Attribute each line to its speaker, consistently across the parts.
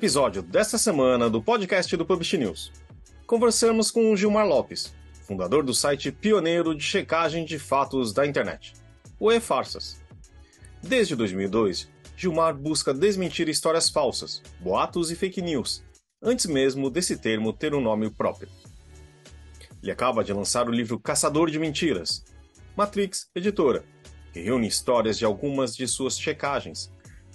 Speaker 1: episódio desta semana do podcast do Publish News. Conversamos com o Gilmar Lopes, fundador do site pioneiro de checagem de fatos da internet, o E-Farsas. Desde 2002, Gilmar busca desmentir histórias falsas, boatos e fake news, antes mesmo desse termo ter um nome próprio. Ele acaba de lançar o livro Caçador de Mentiras, Matrix Editora, que reúne histórias de algumas de suas checagens,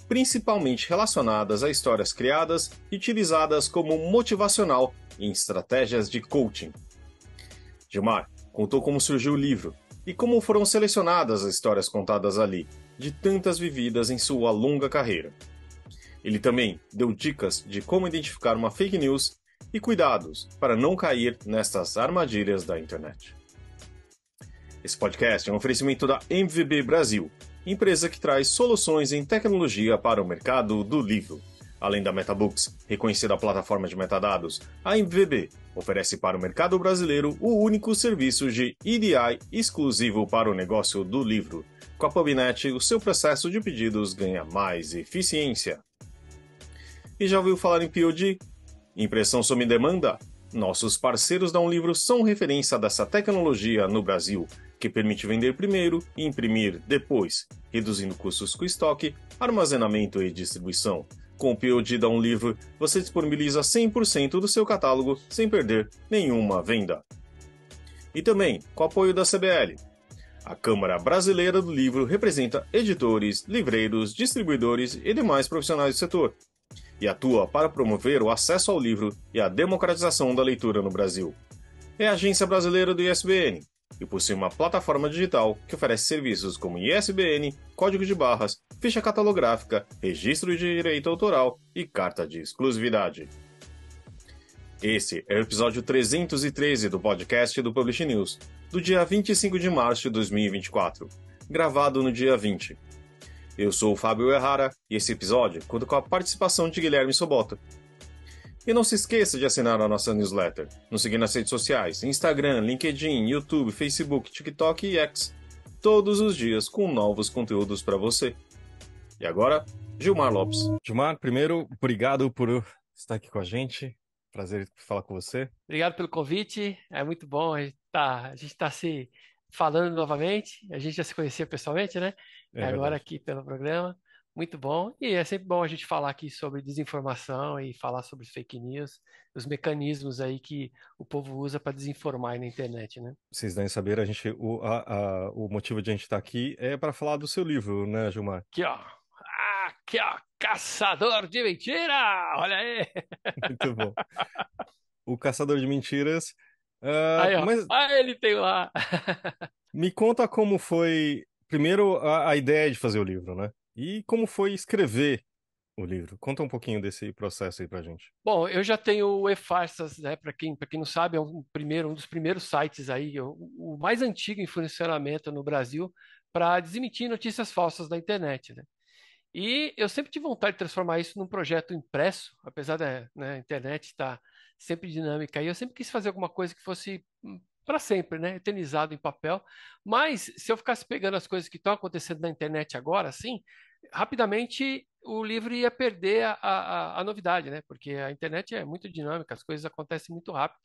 Speaker 1: principalmente relacionadas a histórias criadas e utilizadas como motivacional em estratégias de coaching. Gilmar contou como surgiu o livro e como foram selecionadas as histórias contadas ali, de tantas vividas em sua longa carreira. Ele também deu dicas de como identificar uma fake news e cuidados para não cair nestas armadilhas da internet. Esse podcast é um oferecimento da MVB Brasil, empresa que traz soluções em tecnologia para o mercado do livro. Além da MetaBooks, reconhecida plataforma de metadados, a MVB oferece para o mercado brasileiro o único serviço de EDI exclusivo para o negócio do livro. Com a PubNet, o seu processo de pedidos ganha mais eficiência. E já ouviu falar em POD? Impressão sob demanda? Nossos parceiros da Livro são referência dessa tecnologia no Brasil, que permite vender primeiro e imprimir depois, reduzindo custos com estoque, armazenamento e distribuição. Com o POD da Livro, você disponibiliza 100% do seu catálogo sem perder nenhuma venda. E também com o apoio da CBL. A Câmara Brasileira do Livro representa editores, livreiros, distribuidores e demais profissionais do setor, e atua para promover o acesso ao livro e a democratização da leitura no Brasil. É a agência brasileira do ISBN e possui uma plataforma digital que oferece serviços como ISBN, código de barras, ficha catalográfica, registro de direito autoral e carta de exclusividade. Esse é o episódio 313 do podcast do Publish News, do dia 25 de março de 2024, gravado no dia 20. Eu sou o Fábio Errara e esse episódio conta com a participação de Guilherme Sobota. E não se esqueça de assinar a nossa newsletter, nos seguir nas redes sociais, Instagram, LinkedIn, YouTube, Facebook, TikTok e X, todos os dias com novos conteúdos para você. E agora, Gilmar Lopes. Gilmar, primeiro, obrigado por estar aqui com a gente. Prazer falar com você.
Speaker 2: Obrigado pelo convite, é muito bom a gente tá se falando novamente, a gente já se conhecia pessoalmente, né?
Speaker 1: É
Speaker 2: Agora
Speaker 1: verdade.
Speaker 2: aqui pelo programa, muito bom. E é sempre bom a gente falar aqui sobre desinformação e falar sobre fake news, os mecanismos aí que o povo usa para desinformar aí na internet, né?
Speaker 1: Vocês devem saber, o motivo de a gente estar aqui é para falar do seu livro, né, Gilmar?
Speaker 2: Aqui, ó, Caçador de Mentira! Olha aí!
Speaker 1: Muito bom. O Caçador de Mentiras.
Speaker 2: Aí, ó,
Speaker 1: Mas
Speaker 2: aí ele tem lá.
Speaker 1: me conta como foi, primeiro, a ideia de fazer o livro, né? E como foi escrever o livro. Conta um pouquinho desse processo aí pra gente.
Speaker 2: Bom, eu já tenho o E-Farsas, né? Para quem não sabe, é um dos primeiros sites aí, o mais antigo em funcionamento no Brasil para desmentir notícias falsas da internet, né? E eu sempre tive vontade de transformar isso num projeto impresso, apesar da, né, a internet estar sempre dinâmica. E eu sempre quis fazer alguma coisa que fosse para sempre, né? Eternizado em papel. Mas se eu ficasse pegando as coisas que estão acontecendo na internet agora, assim, rapidamente o livro ia perder a novidade, né? Porque a internet é muito dinâmica, as coisas acontecem muito rápido.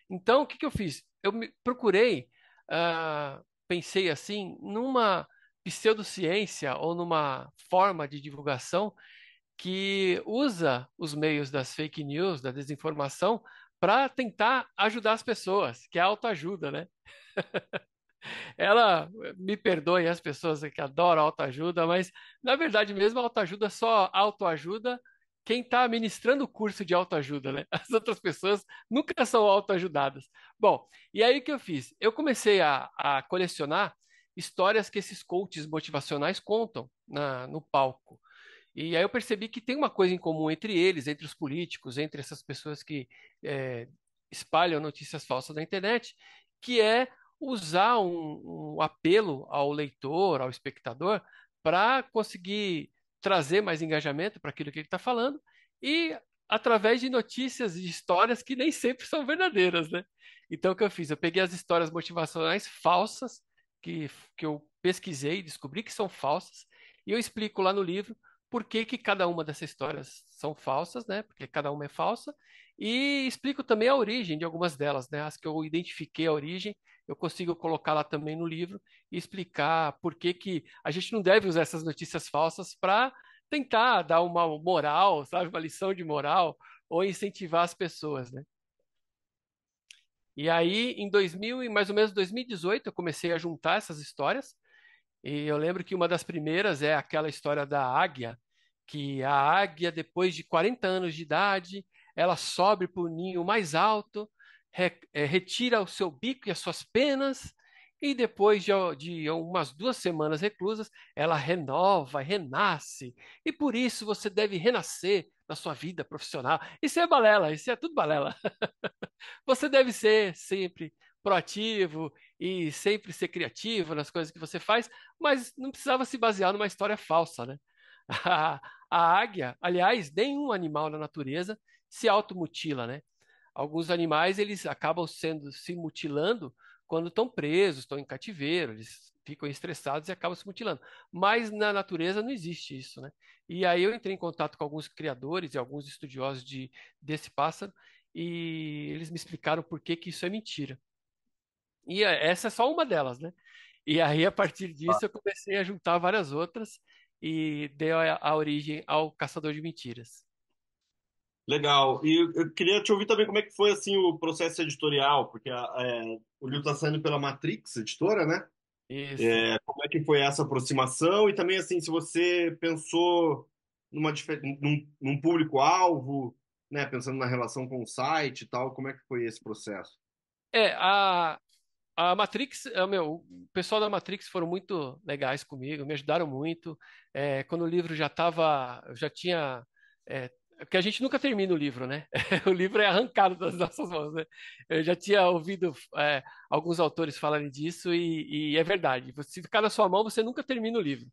Speaker 2: Então, o que que eu fiz? Procurei, pensei assim, numa pseudociência ou numa forma de divulgação que usa os meios das fake news, da desinformação, para tentar ajudar as pessoas, que é a autoajuda, né? Ela, me perdoem as pessoas que adoram autoajuda, mas na verdade mesmo a autoajuda só autoajuda quem está ministrando o curso de autoajuda, né? As outras pessoas nunca são autoajudadas. Bom, e aí o que eu fiz? Eu comecei a colecionar histórias que esses coaches motivacionais contam no palco. E aí eu percebi que tem uma coisa em comum entre eles, entre os políticos, entre essas pessoas que é, espalham notícias falsas na internet, que é usar um apelo ao leitor, ao espectador, para conseguir trazer mais engajamento para aquilo que ele está falando e através de notícias e histórias que nem sempre são verdadeiras, né? Então o que eu fiz? Eu peguei as histórias motivacionais falsas que eu pesquisei e descobri que são falsas e eu explico lá no livro por que que cada uma dessas histórias são falsas, né? Porque cada uma é falsa, e explico também a origem de algumas delas, né? As que eu identifiquei a origem, eu consigo colocar lá também no livro e explicar por que que a gente não deve usar essas notícias falsas para tentar dar uma moral, sabe, uma lição de moral ou incentivar as pessoas, né? E aí, em 2000 e mais ou menos 2018, eu comecei a juntar essas histórias. E eu lembro que uma das primeiras é aquela história da águia, que a águia, depois de 40 anos de idade, ela sobe para o ninho mais alto, retira o seu bico e as suas penas, e depois de umas 2 semanas reclusas, ela renova, renasce. E por isso você deve renascer na sua vida profissional. Isso é balela, isso é tudo balela. Você deve ser sempre proativo e sempre ser criativo nas coisas que você faz, mas não precisava se basear numa história falsa, né? A águia, aliás, nenhum animal na natureza se automutila, né? Alguns animais eles acabam sendo se mutilando quando estão presos, estão em cativeiro, eles ficam estressados e acabam se mutilando. Mas na natureza não existe isso, né? E aí eu entrei em contato com alguns criadores e alguns estudiosos desse pássaro e eles me explicaram por que que isso é mentira. E essa é só uma delas, né? E aí, a partir disso, eu comecei a juntar várias outras e deu a origem ao Caçador de Mentiras.
Speaker 3: Legal. E eu queria te ouvir também como é que foi assim o processo editorial, porque o livro está saindo pela Matrix Editora, né?
Speaker 2: Isso.
Speaker 3: Como é que foi essa aproximação? E também assim, se você pensou num público-alvo, né? Pensando na relação com o site e tal, como é que foi esse processo?
Speaker 2: É, a Matrix, o pessoal da Matrix foram muito legais comigo, me ajudaram muito. Quando o livro já estava, já tinha, porque a gente nunca termina o livro, né? O livro é arrancado das nossas mãos, né? Eu já tinha ouvido alguns autores falarem disso e é verdade. Se ficar na sua mão, você nunca termina o livro.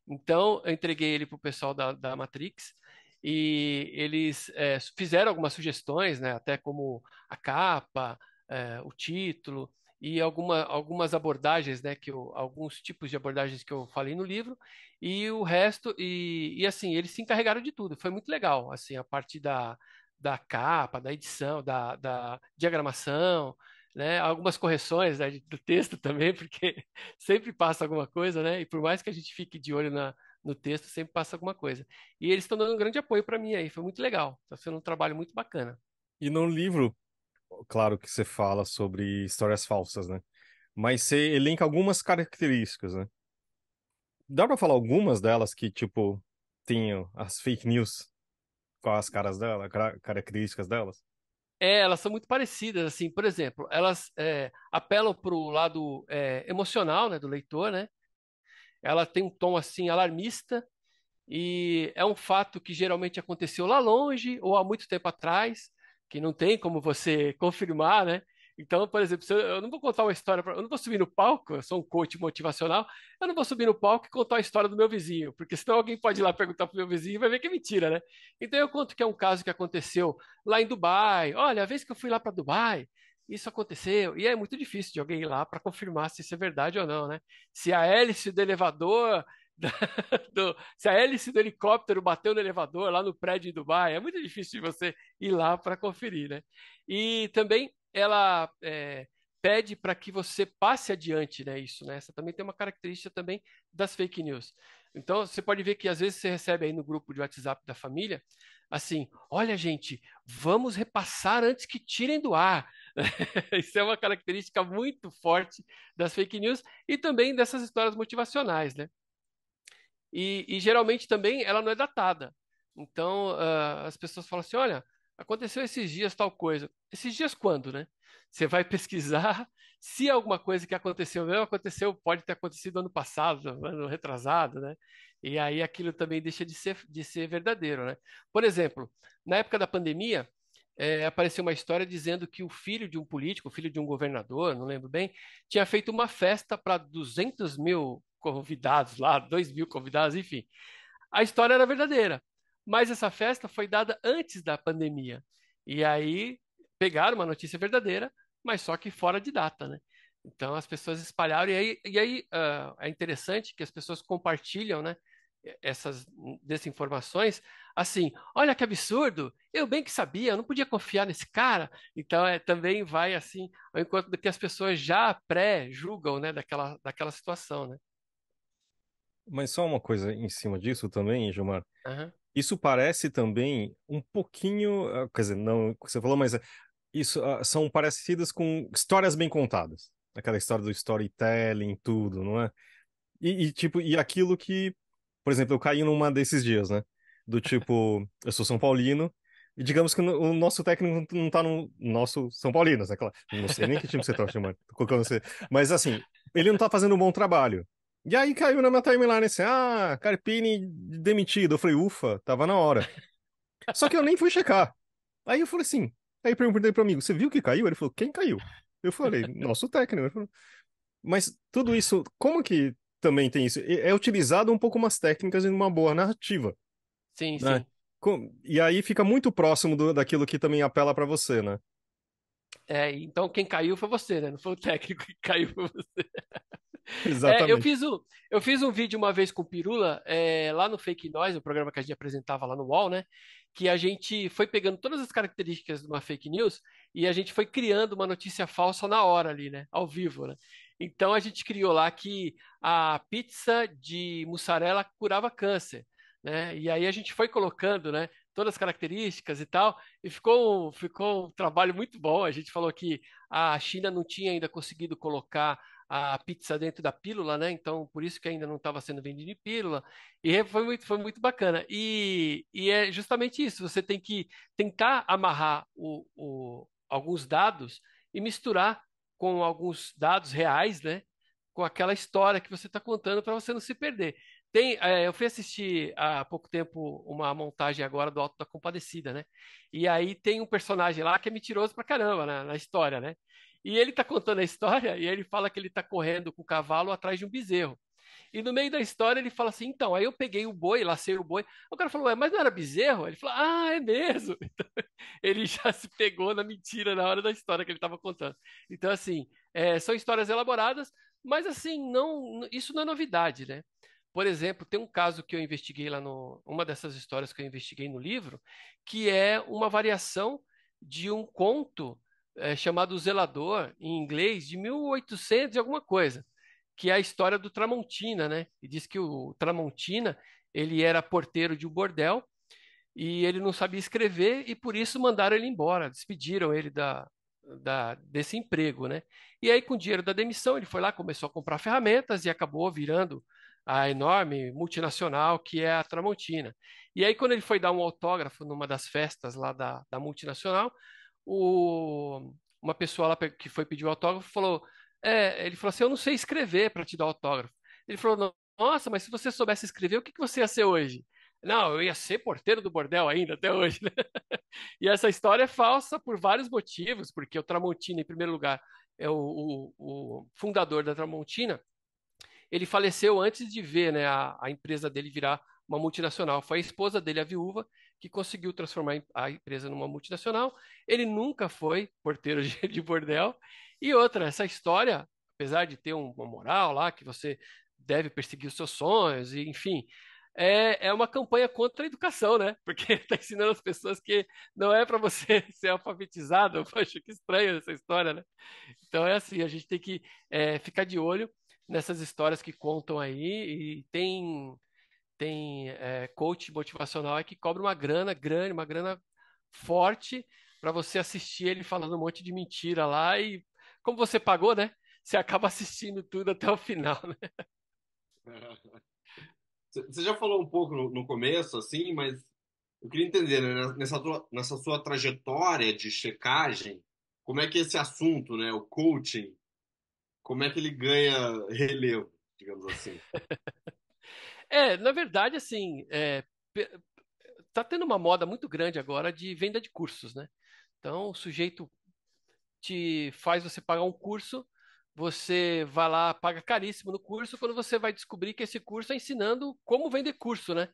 Speaker 2: Então, eu entreguei ele para o pessoal da Matrix e eles fizeram algumas sugestões, né, até como a capa, o título e algumas abordagens, né, alguns tipos de abordagens que eu falei no livro e o resto e assim eles se encarregaram de tudo. Foi muito legal, assim, a parte da capa, da edição, da diagramação, né, algumas correções, né, do texto também, porque sempre passa alguma coisa, né? E por mais que a gente fique de olho no texto, sempre passa alguma coisa. E eles estão dando um grande apoio para mim aí, foi muito legal. Está sendo um trabalho muito bacana.
Speaker 1: E no livro, claro que você fala sobre histórias falsas, né? Mas você elenca algumas características, né? Dá pra falar algumas delas que, tipo, tinham as fake news com as caras dela, características delas?
Speaker 2: Elas são muito parecidas, assim, por exemplo, elas apelam para o lado emocional, né, do leitor, né? Ela tem um tom assim alarmista e é um fato que geralmente aconteceu lá longe ou há muito tempo atrás, que não tem como você confirmar, né? Então, por exemplo, se eu não vou contar uma história, eu não vou subir no palco, eu sou um coach motivacional, eu não vou subir no palco e contar a história do meu vizinho, porque senão alguém pode ir lá perguntar pro meu vizinho e vai ver que é mentira, né? Então eu conto que é um caso que aconteceu lá em Dubai. Olha, a vez que eu fui lá para Dubai, isso aconteceu. E é muito difícil de alguém ir lá para confirmar se isso é verdade ou não, né? Se a hélice do elevador se a hélice do helicóptero bateu no elevador lá no prédio em Dubai, é muito difícil de você ir lá para conferir, né? E também ela pede para que você passe adiante, né? Isso, né? Essa também tem uma característica também das fake news. Então, você pode ver que às vezes você recebe aí no grupo de WhatsApp da família, assim, olha, gente, vamos repassar antes que tirem do ar. Isso é uma característica muito forte das fake news e também dessas histórias motivacionais, né? E geralmente também ela não é datada. Então, as pessoas falam assim: olha, aconteceu esses dias tal coisa. Esses dias quando, né? Você vai pesquisar se alguma coisa que aconteceu mesmo aconteceu, pode ter acontecido ano passado, ano retrasado, né? E aí aquilo também deixa de ser verdadeiro, né? Por exemplo, na época da pandemia, apareceu uma história dizendo que o filho de um político, o filho de um governador, não lembro bem, tinha feito uma festa para 200 mil convidados lá, 2 mil convidados, enfim. A história era verdadeira, mas essa festa foi dada antes da pandemia. E aí pegaram uma notícia verdadeira, mas só que fora de data, né? Então as pessoas espalharam, e aí é interessante que as pessoas compartilham, né? essas desinformações, assim, olha que absurdo, eu bem que sabia, eu não podia confiar nesse cara. Então, também vai assim, ao encontro do que as pessoas já pré-julgam, né, daquela situação, né?
Speaker 1: Mas só uma coisa em cima disso também, Gilmar.
Speaker 2: Aham.
Speaker 1: Isso parece também um pouquinho, quer dizer, não o que você falou, mas isso são parecidas com histórias bem contadas. Aquela história do storytelling, tudo, não é? Tipo, e aquilo que, por exemplo, eu caí numa desses dias, né? Do tipo, eu sou São Paulino, e digamos que o nosso técnico não tá no nosso São Paulino, né? Claro, não sei nem que time você torce, mano. Tô colocando você. Mas assim, ele não tá fazendo um bom trabalho. E aí caiu na minha timeline assim, Carpini demitido. Eu falei, ufa, tava na hora. Só que eu nem fui checar. Aí eu falei assim, aí eu perguntei pro amigo, você viu que caiu? Ele falou, quem caiu? Eu falei, nosso técnico. Ele falou, mas tudo isso, como que também tem isso? É utilizado um pouco umas técnicas em uma boa narrativa,
Speaker 2: Sim,
Speaker 1: né?
Speaker 2: sim.
Speaker 1: E aí fica muito próximo daquilo que também apela pra você, né?
Speaker 2: Então quem caiu foi você, né? Não foi o técnico que caiu, foi você. Eu
Speaker 1: Exatamente.
Speaker 2: fiz um vídeo uma vez com o Pirula, lá no Fake News, o programa que a gente apresentava lá no UOL, né? Que a gente foi pegando todas as características de uma fake news e a gente foi criando uma notícia falsa na hora ali, né? Ao vivo, né? Então a gente criou lá que a pizza de mussarela curava câncer, né? E aí a gente foi colocando, né? Todas as características e tal, e ficou um trabalho muito bom. A gente falou que a China não tinha ainda conseguido colocar a pizza dentro da pílula, né? Então, por isso que ainda não estava sendo vendido em pílula. E foi muito bacana. E é justamente isso. Você tem que tentar amarrar alguns dados e misturar com alguns dados reais, né? Com aquela história que você está contando para você não se perder. Eu fui assistir há pouco tempo uma montagem agora do Auto da Compadecida, né? E aí tem um personagem lá que é mentiroso pra caramba na história, né? E ele tá contando a história e ele fala que ele tá correndo com o cavalo atrás de um bezerro. E no meio da história ele fala assim: então, aí eu peguei o boi, lacei o boi. O cara falou: ué, mas não era bezerro? Ele falou: é mesmo. Então, ele já se pegou na mentira na hora da história que ele estava contando. Então, assim, são histórias elaboradas, mas assim, isso não é novidade, né? Por exemplo, tem um caso que eu investiguei uma dessas histórias que eu investiguei no livro, que é uma variação de um conto chamado O Zelador, em inglês, de 1800 e alguma coisa, que é a história do Tramontina, né? E diz que o Tramontina, ele era porteiro de um bordel e ele não sabia escrever e por isso mandaram ele embora, despediram ele desse emprego, né? E aí, com o dinheiro da demissão, ele foi lá, começou a comprar ferramentas e acabou virando a enorme multinacional que é a Tramontina. E aí, quando ele foi dar um autógrafo numa das festas lá da multinacional, uma pessoa lá que foi pedir o autógrafo falou, ele falou assim, eu não sei escrever para te dar autógrafo. Ele falou, nossa, mas se você soubesse escrever, o que você ia ser hoje? Não, eu ia ser porteiro do bordel ainda até hoje, né? E essa história é falsa por vários motivos, porque o Tramontina, em primeiro lugar, é o fundador da Tramontina, ele faleceu antes de ver, né, a empresa dele virar uma multinacional. Foi a esposa dele, a viúva, que conseguiu transformar a empresa numa multinacional. Ele nunca foi porteiro de bordel. E outra, essa história, apesar de ter uma moral lá, que você deve perseguir os seus sonhos, e enfim, é uma campanha contra a educação, né? Porque está ensinando as pessoas que não é para você ser alfabetizado. Eu acho que estranho essa história, né? Então é assim, a gente tem que ficar de olho nessas histórias que contam aí e tem coach motivacional aí que cobra uma grana grande, uma grana forte para você assistir ele falando um monte de mentira lá e como você pagou, né? Você acaba assistindo tudo até o final, né?
Speaker 3: Você já falou um pouco no começo, assim, mas eu queria entender, né, nessa sua trajetória de checagem, como é que esse assunto, né, o coaching, como é que ele ganha relevo, digamos assim?
Speaker 2: Na verdade, assim, tá tendo uma moda muito grande agora de venda de cursos, né? Então, o sujeito te faz você pagar um curso, você vai lá, paga caríssimo no curso, quando você vai descobrir que esse curso é ensinando como vender curso, né?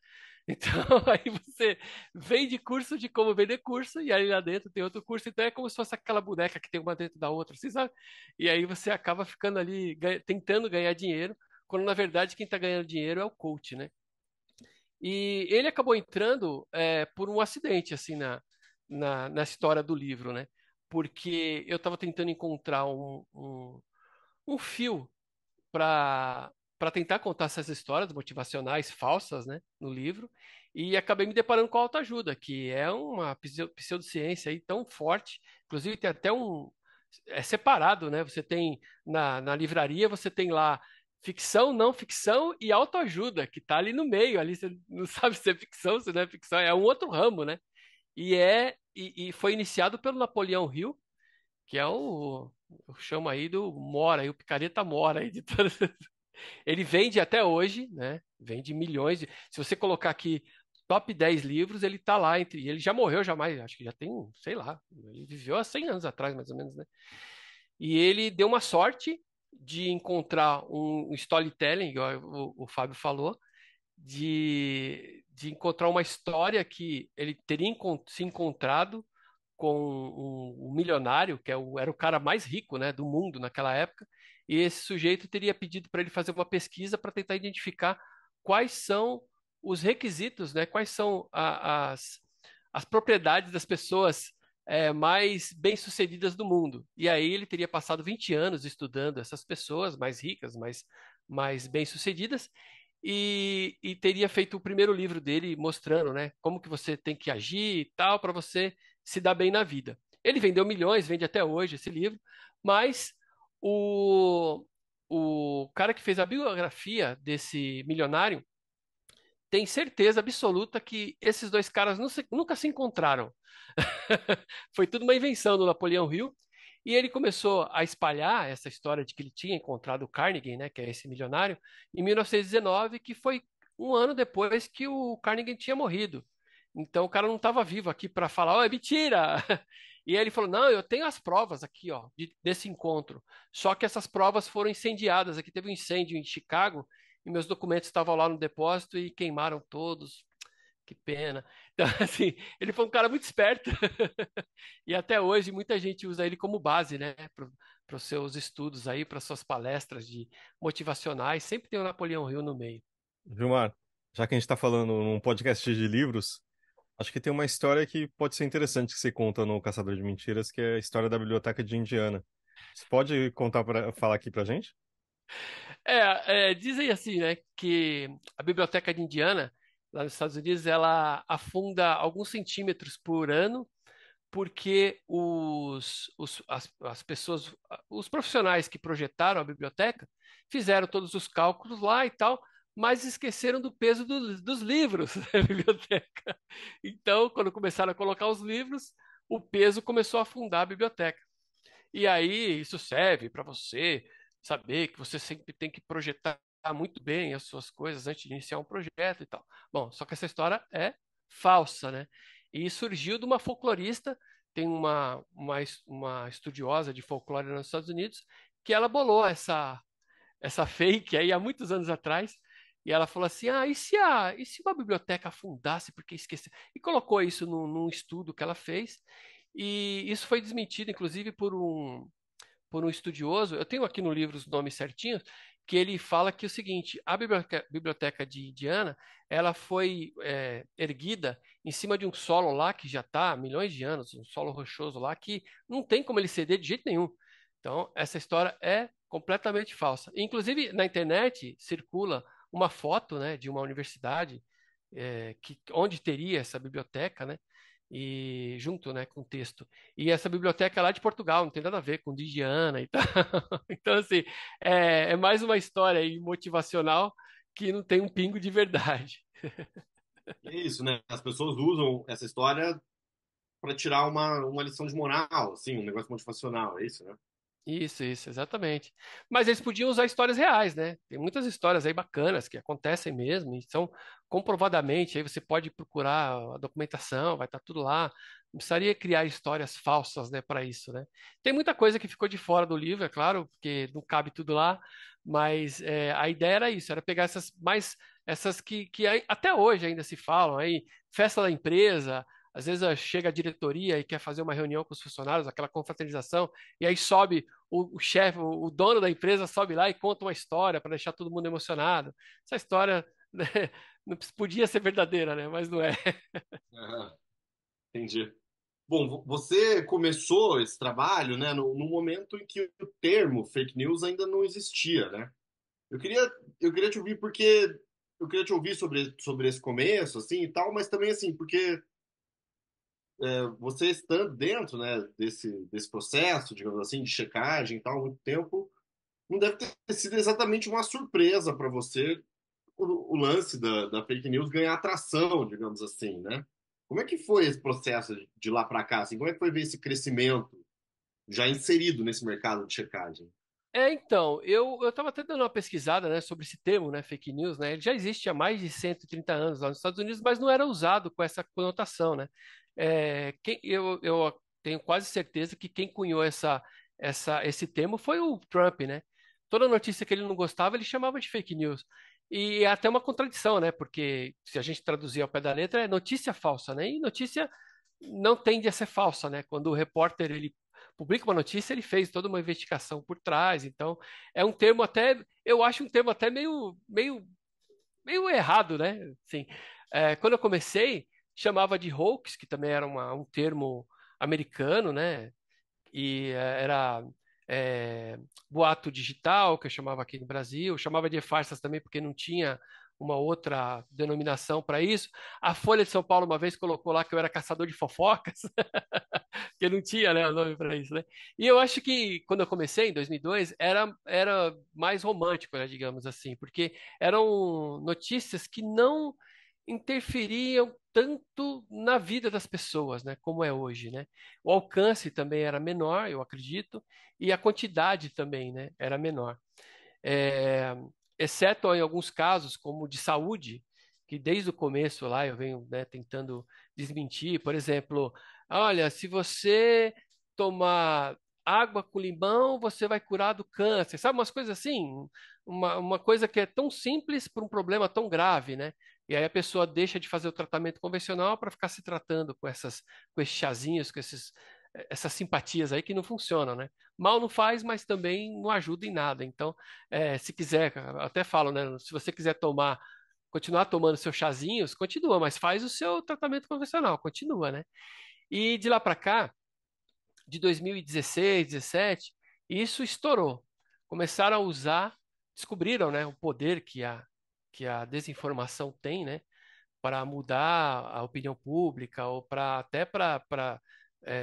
Speaker 2: Então, aí você vende curso de como vender curso, e aí lá dentro tem outro curso, então é como se fosse aquela boneca que tem uma dentro da outra, assim, sabe? E aí você acaba ficando ali, tentando ganhar dinheiro, quando na verdade quem está ganhando dinheiro é o coach, né? E ele acabou entrando por um acidente, assim, na história do livro, né? Porque eu estava tentando encontrar um fio para tentar contar essas histórias motivacionais falsas, né, no livro, e acabei me deparando com a autoajuda, que é uma pseudociência aí tão forte, inclusive tem até é separado, né? Você tem na livraria, você tem lá ficção, não ficção e autoajuda, que está ali no meio, ali você não sabe se é ficção, se não é ficção, é um outro ramo, né? E foi iniciado pelo Napoleão Hill, que é eu chamo aí do Mora, aí o picareta Mora aí de todas. Ele vende até hoje, né? Vende milhões. Se você colocar aqui top 10 livros, ele tá lá entre. Ele já morreu, jamais, acho que já tem, sei lá, ele viveu há 100 anos atrás, mais ou menos, né? E ele deu uma sorte de encontrar um storytelling, igual o Fábio falou, de encontrar uma história que ele teria se encontrado com um milionário, era o cara mais rico, né, do mundo naquela época, e esse sujeito teria pedido para ele fazer uma pesquisa para tentar identificar quais são os requisitos, né, quais são as propriedades das pessoas mais bem-sucedidas do mundo. E aí ele teria passado 20 anos estudando essas pessoas mais ricas, mais bem-sucedidas, e teria feito o primeiro livro dele mostrando, né, como que você tem que agir e tal para você se dar bem na vida. Ele vendeu milhões, vende até hoje esse livro, mas o, o cara que fez a biografia desse milionário tem certeza absoluta que esses dois caras nunca se encontraram. Foi tudo uma invenção do Napoleão Hill. E ele começou a espalhar essa história de que ele tinha encontrado o Carnegie, né, que é esse milionário, em 1919, que foi um ano depois que o Carnegie tinha morrido. Então o cara não estava vivo aqui para falar, oh, é mentira! E aí ele falou, não, eu tenho as provas aqui, ó, desse encontro. Só que essas provas foram incendiadas. Aqui teve um incêndio em Chicago e meus documentos estavam lá no depósito e queimaram todos. Que pena. Então, assim, ele foi um cara muito esperto. E até hoje muita gente usa ele como base, né, para os seus estudos aí, para suas palestras de motivacionais. Sempre tem o Napoleão Hill no meio.
Speaker 1: Gilmar, já que a gente está falando num podcast de livros, acho que tem uma história que pode ser interessante que você conta no Caçador de Mentiras, que é a história da Biblioteca de Indiana. Você pode contar falar aqui pra gente?
Speaker 2: Dizem assim, né, que a Biblioteca de Indiana, lá nos Estados Unidos, ela afunda alguns centímetros por ano, porque as pessoas, os profissionais que projetaram a biblioteca, fizeram todos os cálculos lá e tal, mas esqueceram do peso dos livros da biblioteca. Então, quando começaram a colocar os livros, o peso começou a afundar a biblioteca. E aí isso serve para você saber que você sempre tem que projetar muito bem as suas coisas antes de iniciar um projeto e tal. Bom, só que essa história é falsa, né? E surgiu de uma folclorista, tem uma estudiosa de folclore nos Estados Unidos, que ela bolou essa fake aí há muitos anos atrás. E ela falou assim: e se uma biblioteca afundasse porque esqueceu? E colocou isso num estudo que ela fez. E isso foi desmentido, inclusive, por um estudioso. Eu tenho aqui no livro os nomes certinhos, que ele fala que é o seguinte: a biblioteca de Indiana, ela foi erguida em cima de um solo lá que já está há milhões de anos, um solo rochoso lá que não tem como ele ceder de jeito nenhum. Então, essa história é completamente falsa. Inclusive, na internet circula uma foto, né, de uma universidade onde teria essa biblioteca, né? E junto, né, com o texto. E essa biblioteca é lá de Portugal, não tem nada a ver com Digiana e tal. Então, assim, é mais uma história aí motivacional que não tem um pingo de verdade.
Speaker 3: É isso, né? As pessoas usam essa história para tirar uma lição de moral, assim, um negócio motivacional, é isso, né?
Speaker 2: Isso, exatamente. Mas eles podiam usar histórias reais, né? Tem muitas histórias aí bacanas que acontecem mesmo e são comprovadamente. Aí você pode procurar a documentação, vai estar tudo lá. Não precisaria criar histórias falsas, né, para isso, né? Tem muita coisa que ficou de fora do livro, é claro, porque não cabe tudo lá. Mas a ideia era isso, era pegar essas que até hoje ainda se falam aí, festa da empresa. Às vezes chega a diretoria e quer fazer uma reunião com os funcionários, aquela confraternização, e aí sobe o chefe, o dono da empresa sobe lá e conta uma história para deixar todo mundo emocionado. Essa história, né, Podia ser verdadeira, né? Mas não é.
Speaker 3: Ah, entendi. Bom, você começou esse trabalho, né, no momento em que o termo fake news ainda não existia, né? Eu queria, eu queria te ouvir porque eu queria te ouvir sobre esse começo, assim, e tal, mas também, assim, porque você estando dentro, né, desse processo, digamos assim, de checagem e tal, há muito tempo, não deve ter sido exatamente uma surpresa para você o lance da fake news ganhar atração, digamos assim, né? Como é que foi esse processo de lá para cá? Assim, como é que foi ver esse crescimento já inserido nesse mercado de checagem?
Speaker 2: Então, eu estava até dando uma pesquisada, né, sobre esse termo, né, fake news, né? Ele já existe há mais de 130 anos lá nos Estados Unidos, mas não era usado com essa conotação, né? Eu tenho quase certeza que quem cunhou esse termo foi o Trump, né? Toda notícia que ele não gostava, ele chamava de fake news. E é até uma contradição, né? Porque se a gente traduzir ao pé da letra, é notícia falsa, né? E notícia não tende a ser falsa, né? Quando o repórter ele publica uma notícia, ele fez toda uma investigação por trás. Então, é um termo até, eu acho um termo até meio errado, né? Assim, quando eu comecei, chamava de hoax, que também era um termo americano, né? E era é, boato digital, que eu chamava aqui no Brasil, eu chamava de farsas também porque não tinha uma outra denominação para isso. A Folha de São Paulo uma vez colocou lá que eu era caçador de fofocas, porque não tinha, né, o nome para isso, né? E eu acho que quando eu comecei em 2002 era mais romântico, né, digamos assim, porque eram notícias que não interferiam tanto na vida das pessoas, né, como é hoje, né? O alcance também era menor, eu acredito, e a quantidade também, né, era menor. É, exceto em alguns casos, como de saúde, que desde o começo lá eu venho, né, tentando desmentir. Por exemplo, olha, se você tomar água com limão, você vai curar do câncer. Sabe, umas coisas assim, uma coisa que é tão simples para um problema tão grave, né? E aí a pessoa deixa de fazer o tratamento convencional para ficar se tratando com esses chazinhos, essas simpatias aí que não funcionam, né? Mal não faz, mas também não ajuda em nada. Então, se quiser, até falo, né? Se você quiser continuar tomando seus chazinhos, continua, mas faz o seu tratamento convencional, continua, né? E de lá para cá, de 2016, 17, isso estourou. Começaram a usar, descobriram, né, o poder que a desinformação tem, né, para mudar a opinião pública ou para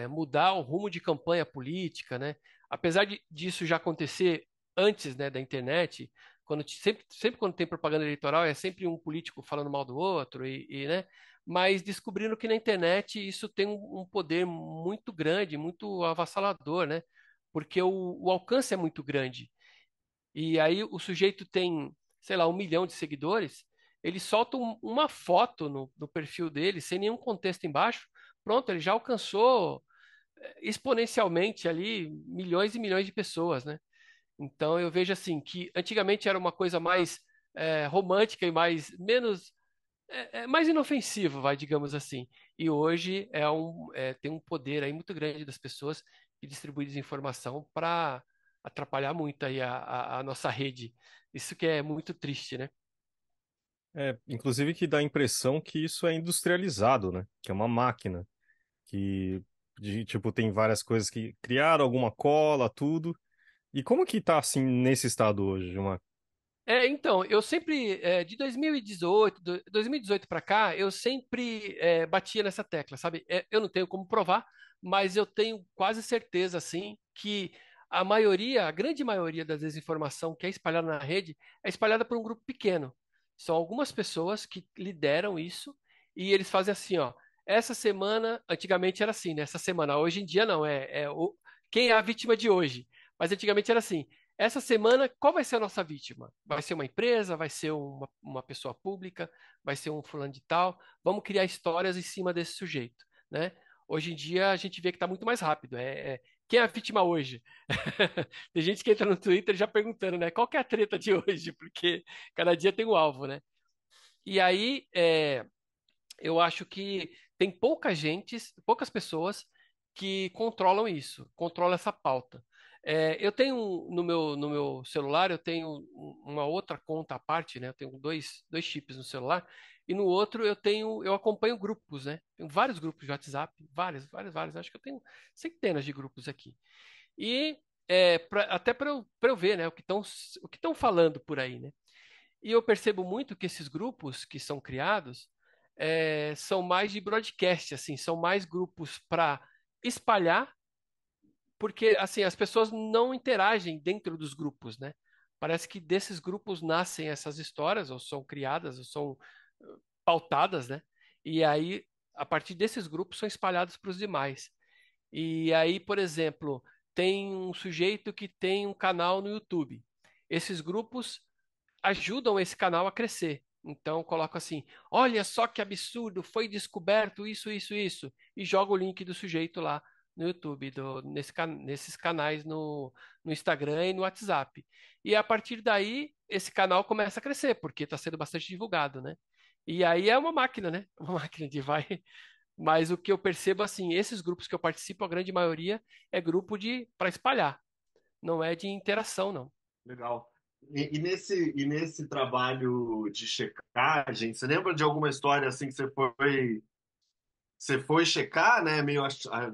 Speaker 2: mudar o rumo de campanha política, né? Apesar disso já acontecer antes, né, da internet, sempre quando tem propaganda eleitoral é sempre um político falando mal do outro né? Mas descobriram que na internet isso tem um poder muito grande, muito avassalador, né? Porque o alcance é muito grande. E aí o sujeito tem, sei lá, 1 milhão de seguidores, ele solta uma foto no perfil dele, sem nenhum contexto embaixo, pronto, ele já alcançou exponencialmente ali milhões e milhões de pessoas, né? Então eu vejo assim que antigamente era uma coisa mais romântica e mais inofensivo, vai, digamos assim. E hoje tem um poder aí muito grande das pessoas que distribuem desinformação para atrapalhar muito aí a nossa rede. Isso que é muito triste, né?
Speaker 1: Inclusive que dá a impressão que isso é industrializado, né? Que é uma máquina, que tipo tem várias coisas que criaram alguma cola, tudo. E como que tá assim nesse estado hoje, Gilmar?
Speaker 2: Então, eu sempre, de 2018 para cá, eu sempre batia nessa tecla, sabe? Eu não tenho como provar, mas eu tenho quase certeza, assim, que a grande maioria da desinformação que é espalhada na rede é espalhada por um grupo pequeno. São algumas pessoas que lideram isso e eles fazem assim, ó. Essa semana, antigamente era assim, né? Essa semana, hoje em dia não, quem é a vítima de hoje. Mas antigamente era assim. Essa semana, qual vai ser a nossa vítima? Vai ser uma empresa? Vai ser uma pessoa pública? Vai ser um fulano de tal? Vamos criar histórias em cima desse sujeito, né? Hoje em dia a gente vê que está muito mais rápido. Quem é a vítima hoje? Tem gente que entra no Twitter já perguntando, né? Qual que é a treta de hoje? Porque cada dia tem um alvo, né? E aí, eu acho que tem poucas pessoas que controlam isso, controlam essa pauta. Eu tenho no meu celular, eu tenho uma outra conta à parte, né? Eu tenho dois chips no celular. e no outro eu acompanho grupos, né? Tenho vários grupos de WhatsApp, vários. Acho que eu tenho centenas de grupos aqui. E até para eu ver, né, o que estão falando por aí, né? E eu percebo muito que esses grupos que são criados são mais de broadcast, assim, são mais grupos para espalhar, porque assim as pessoas não interagem dentro dos grupos, né? Parece que desses grupos nascem essas histórias, ou são criadas, ou são pautadas, né? E aí, a partir desses grupos, são espalhados para os demais. E aí, por exemplo, tem um sujeito que tem um canal no YouTube. Esses grupos ajudam esse canal a crescer. Então, coloco assim: olha só que absurdo, foi descoberto isso, e joga o link do sujeito lá no YouTube, nesses canais no Instagram e no WhatsApp. E a partir daí, esse canal começa a crescer, porque está sendo bastante divulgado, né? E aí é uma máquina, né? Uma máquina de vai. Mas o que eu percebo, assim, esses grupos que eu participo, a grande maioria é grupo de para espalhar, não é de interação, não.
Speaker 3: Legal. E nesse trabalho de checagem, você lembra de alguma história assim que você foi checar, né, meio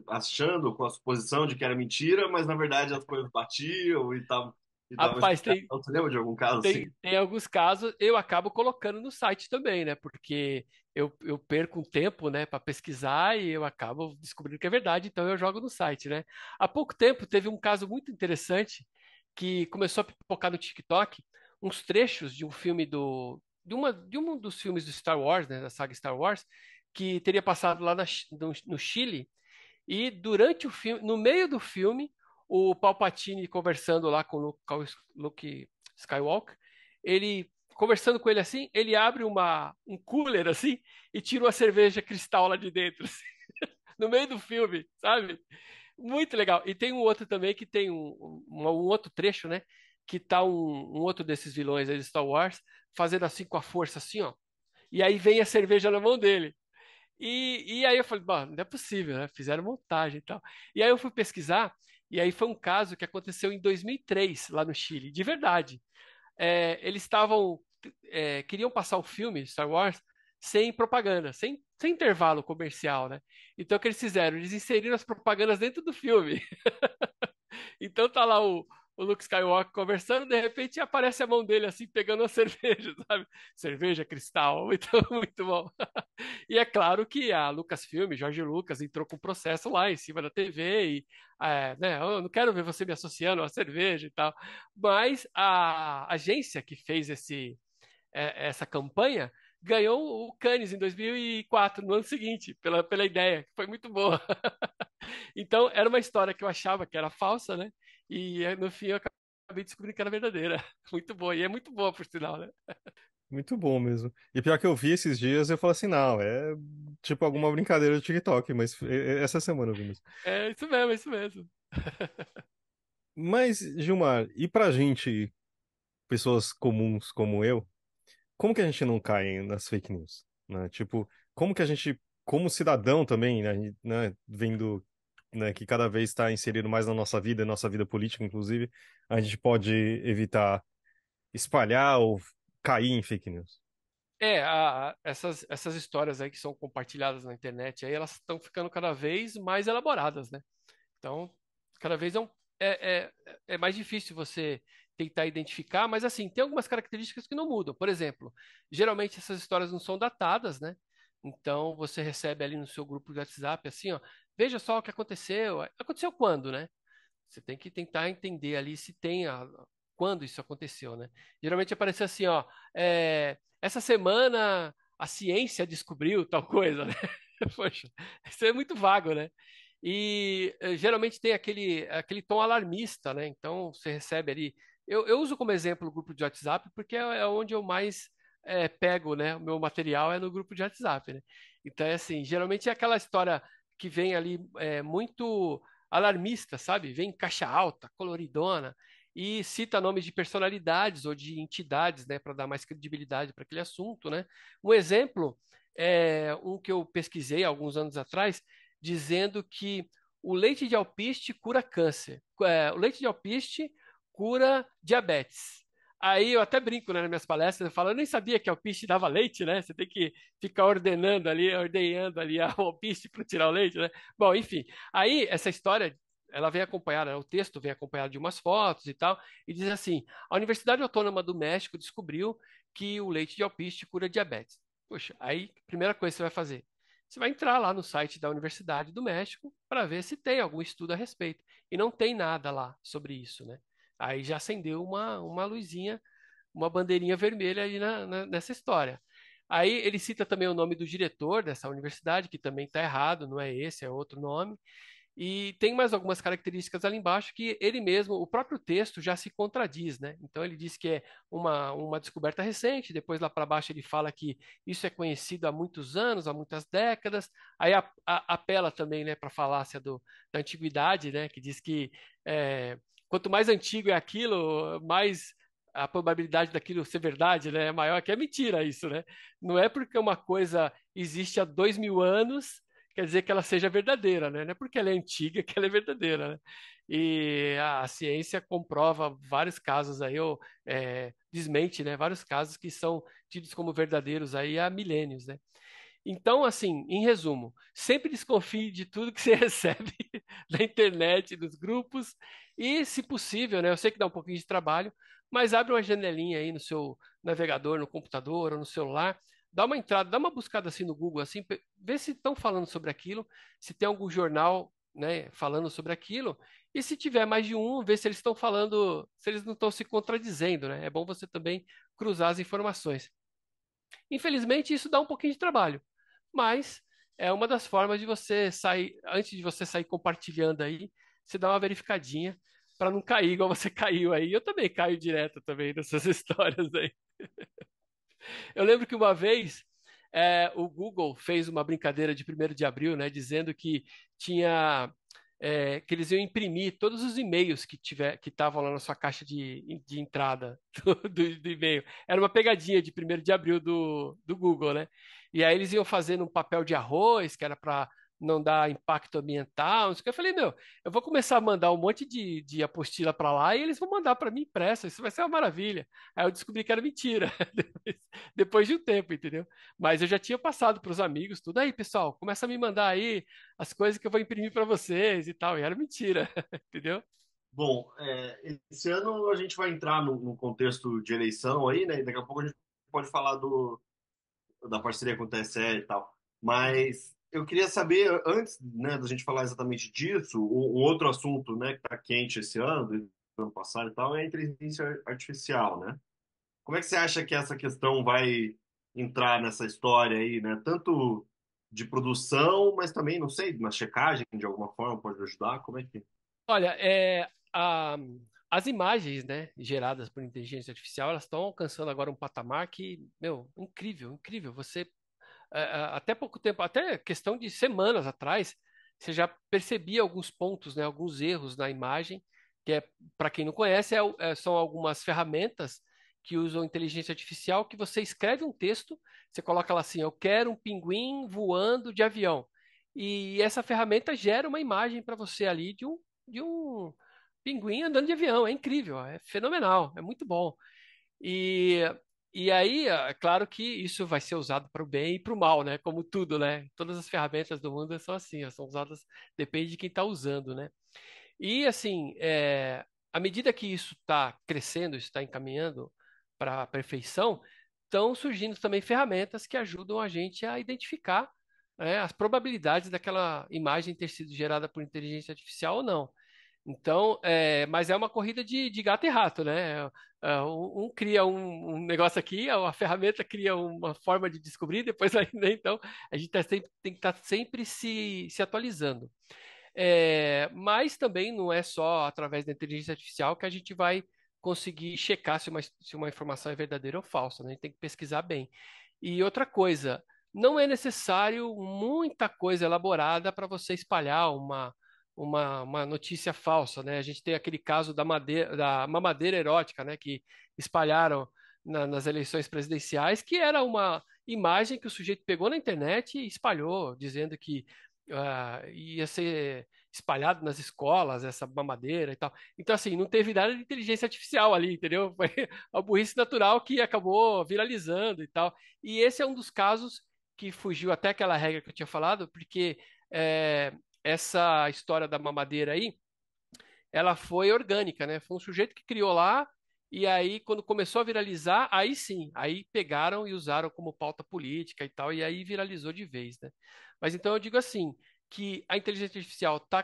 Speaker 3: achando com a suposição de que era mentira, mas na verdade as coisas batiam e tal.
Speaker 2: Rapaz, tem,
Speaker 3: Você lembra de algum caso assim?
Speaker 2: tem alguns casos, eu acabo colocando no site também, né? Porque eu perco um tempo, né, para pesquisar e eu acabo descobrindo que é verdade, então eu jogo no site, né? Há pouco tempo teve um caso muito interessante que começou a pipocar no TikTok uns trechos de um filme de um dos filmes do Star Wars, né, da saga Star Wars, que teria passado lá no Chile. E durante o filme, no meio do filme, o Palpatine conversando lá com o Luke Skywalker, ele conversando com ele assim, ele abre um cooler assim e tira uma cerveja cristal lá de dentro, assim, no meio do filme, sabe? Muito legal. E tem um outro também que tem um outro trecho, né? Que tá um outro desses vilões aí de Star Wars fazendo assim com a força, assim, ó. E aí vem a cerveja na mão dele. E aí eu falei, bom, não é possível, né? Fizeram montagem e tal. E aí eu fui pesquisar, e aí foi um caso que aconteceu em 2003, lá no Chile, de verdade. Eles queriam passar o filme Star Wars sem propaganda, sem intervalo comercial, né? Então o que eles fizeram? Eles inseriram as propagandas dentro do filme. Então tá lá o Luke Skywalker conversando, de repente aparece a mão dele assim, pegando uma cerveja, sabe? Cerveja cristal, muito, muito bom. E é claro que a Lucasfilm, Jorge Lucas, entrou com processo lá em cima da TV e, né, eu não quero ver você me associando a cerveja e tal. Mas a agência que fez essa campanha ganhou o Cannes em 2004, no ano seguinte, pela ideia, que foi muito boa. Então, era uma história que eu achava que era falsa, né? E no fim eu acabei descobrindo que era verdadeira. Muito boa. E é muito boa, por sinal, né?
Speaker 1: Muito bom mesmo. E pior que eu vi esses dias, eu falei assim, não, é tipo alguma brincadeira do TikTok, mas essa semana eu vi mesmo.
Speaker 2: É isso mesmo, é isso mesmo.
Speaker 1: Mas, Gilmar, e pra gente, pessoas comuns como eu, como que a gente não cai nas fake news, né? Tipo, como que a gente, como cidadão também, né, vendo, né, que cada vez está inserido mais na nossa vida política, inclusive, a gente pode evitar espalhar ou cair em fake news?
Speaker 2: Essas histórias aí que são compartilhadas na internet aí, elas estão ficando cada vez mais elaboradas, né? Então, cada vez é mais difícil você tentar identificar, mas assim, tem algumas características que não mudam. Por exemplo, geralmente essas histórias não são datadas, né? Então, você recebe ali no seu grupo de WhatsApp assim, ó, veja só o que aconteceu. Aconteceu quando, né? Você tem que tentar entender ali se tem quando isso aconteceu, né? Geralmente aparece assim, ó, essa semana a ciência descobriu tal coisa, né? Poxa, isso é muito vago, né? E geralmente tem aquele tom alarmista, né? Então você recebe ali. Eu uso como exemplo o grupo de WhatsApp porque é onde eu mais pego, né? O meu material é no grupo de WhatsApp, né? Então é assim, geralmente é aquela história que vem ali muito alarmista, sabe? Vem em caixa alta, coloridona, e cita nomes de personalidades ou de entidades, né? Para dar mais credibilidade para aquele assunto, né? Um exemplo é um que eu pesquisei alguns anos atrás dizendo que o leite de alpiste cura câncer. O leite de alpiste cura diabetes. Aí eu até brinco, né, nas minhas palestras, eu falo, eu nem sabia que a alpiste dava leite, né? Você tem que ficar ordenhando ali a alpiste para tirar o leite, né? Bom, enfim. Aí essa história, ela vem acompanhada, né, o texto vem acompanhado de umas fotos e tal, e diz assim: a Universidade Autônoma do México descobriu que o leite de alpiste cura diabetes. Poxa, aí a primeira coisa que você vai fazer, você vai entrar lá no site da Universidade do México para ver se tem algum estudo a respeito. E não tem nada lá sobre isso, né? Aí já acendeu uma luzinha, uma bandeirinha vermelha aí nessa história. Aí ele cita também o nome do diretor dessa universidade, que também está errado, não é esse, é outro nome. E tem mais algumas características ali embaixo que ele mesmo, o próprio texto já se contradiz, né? Então ele diz que é uma descoberta recente, depois lá para baixo ele fala que isso é conhecido há muitos anos, há muitas décadas, aí apela também, né, para a falácia da antiguidade, né, que diz que quanto mais antigo é aquilo, mais a probabilidade daquilo ser verdade, né, é maior, que é mentira isso, né? Não é porque uma coisa existe há 2000 anos quer dizer que ela seja verdadeira, né? Não é porque ela é antiga que ela é verdadeira, né? E a ciência comprova vários casos aí, ou desmente, né? Vários casos que são tidos como verdadeiros aí há milênios, né? Então, assim, em resumo, sempre desconfie de tudo que você recebe na internet, nos grupos, e, se possível, né? Eu sei que dá um pouquinho de trabalho, mas abre uma janelinha aí no seu navegador, no computador ou no celular, dá uma entrada, dá uma buscada assim no Google, assim, vê se estão falando sobre aquilo, se tem algum jornal, né, falando sobre aquilo, e se tiver mais de um, vê se eles estão falando, se eles não estão se contradizendo, né? É bom você também cruzar as informações. Infelizmente, isso dá um pouquinho de trabalho, mas é uma das formas de você sair, antes de você sair compartilhando aí, você dá uma verificadinha para não cair igual você caiu aí. Eu também caio direto também nessas histórias aí. Eu lembro que uma vez o Google fez uma brincadeira de 1º de abril, né, dizendo que tinha que eles iam imprimir todos os e-mails que estavam lá na sua caixa de entrada do e-mail. Era uma pegadinha de 1º de abril do Google, né? E aí eles iam fazendo um papel de arroz, que era para não dar impacto ambiental. Não sei o que. Eu falei, meu, eu vou começar a mandar um monte de apostila para lá e eles vão mandar para mim impressa. Isso vai ser uma maravilha. Aí eu descobri que era mentira, depois de um tempo, entendeu? Mas eu já tinha passado para os amigos, tudo aí, pessoal, começa a me mandar aí as coisas que eu vou imprimir para vocês e tal. E era mentira, entendeu?
Speaker 3: Bom, esse ano a gente vai entrar no contexto de eleição aí, né? E daqui a pouco a gente pode falar da parceria com o TSE e tal. Mas eu queria saber, antes, né, da gente falar exatamente disso, um outro assunto, né, que está quente esse ano, do ano passado e tal, é a inteligência artificial, né? Como é que você acha que essa questão vai entrar nessa história aí, né? Tanto de produção, mas também, não sei, na checagem de alguma forma pode ajudar? Como é que...
Speaker 2: Olha, as imagens, né, geradas por inteligência artificial, elas estão alcançando agora um patamar que, meu, incrível, incrível. Você, até pouco tempo, até questão de semanas atrás, você já percebia alguns pontos, né, alguns erros na imagem, que para quem não conhece, são algumas ferramentas que usam inteligência artificial que você escreve um texto, você coloca lá assim, eu quero um pinguim voando de avião. E essa ferramenta gera uma imagem para você ali de um pinguim andando de avião. É incrível, é fenomenal, é muito bom. E, e aí, é claro que isso vai ser usado para o bem e para o mal, né? Como tudo, né? Todas as ferramentas do mundo são assim, são usadas, depende de quem está usando, né? E assim, à medida que isso está crescendo, isso está encaminhando para a perfeição, estão surgindo também ferramentas que ajudam a gente a identificar, né, as probabilidades daquela imagem ter sido gerada por inteligência artificial ou não. Então, mas é uma corrida de gato e rato, né? Um cria um negócio aqui, a ferramenta cria uma forma de descobrir, depois ainda, então, a gente tem que estar sempre se atualizando. Mas também não é só através da inteligência artificial que a gente vai conseguir checar se uma informação é verdadeira ou falsa, né? A gente tem que pesquisar bem. E outra coisa, não é necessário muita coisa elaborada para você espalhar uma notícia falsa, né? A gente tem aquele caso da mamadeira erótica, né? Que espalharam nas eleições presidenciais, que era uma imagem que o sujeito pegou na internet e espalhou, dizendo que ia ser espalhado nas escolas, essa mamadeira e tal. Então, assim, não teve nada de inteligência artificial ali, entendeu? Foi a burrice natural que acabou viralizando e tal. E esse é um dos casos que fugiu até aquela regra que eu tinha falado, porque é, essa história da mamadeira aí, ela foi orgânica, né? Foi um sujeito que criou lá, e aí, quando começou a viralizar, aí sim, aí pegaram e usaram como pauta política e tal, e aí viralizou de vez, né? Mas então eu digo assim, que a inteligência artificial tá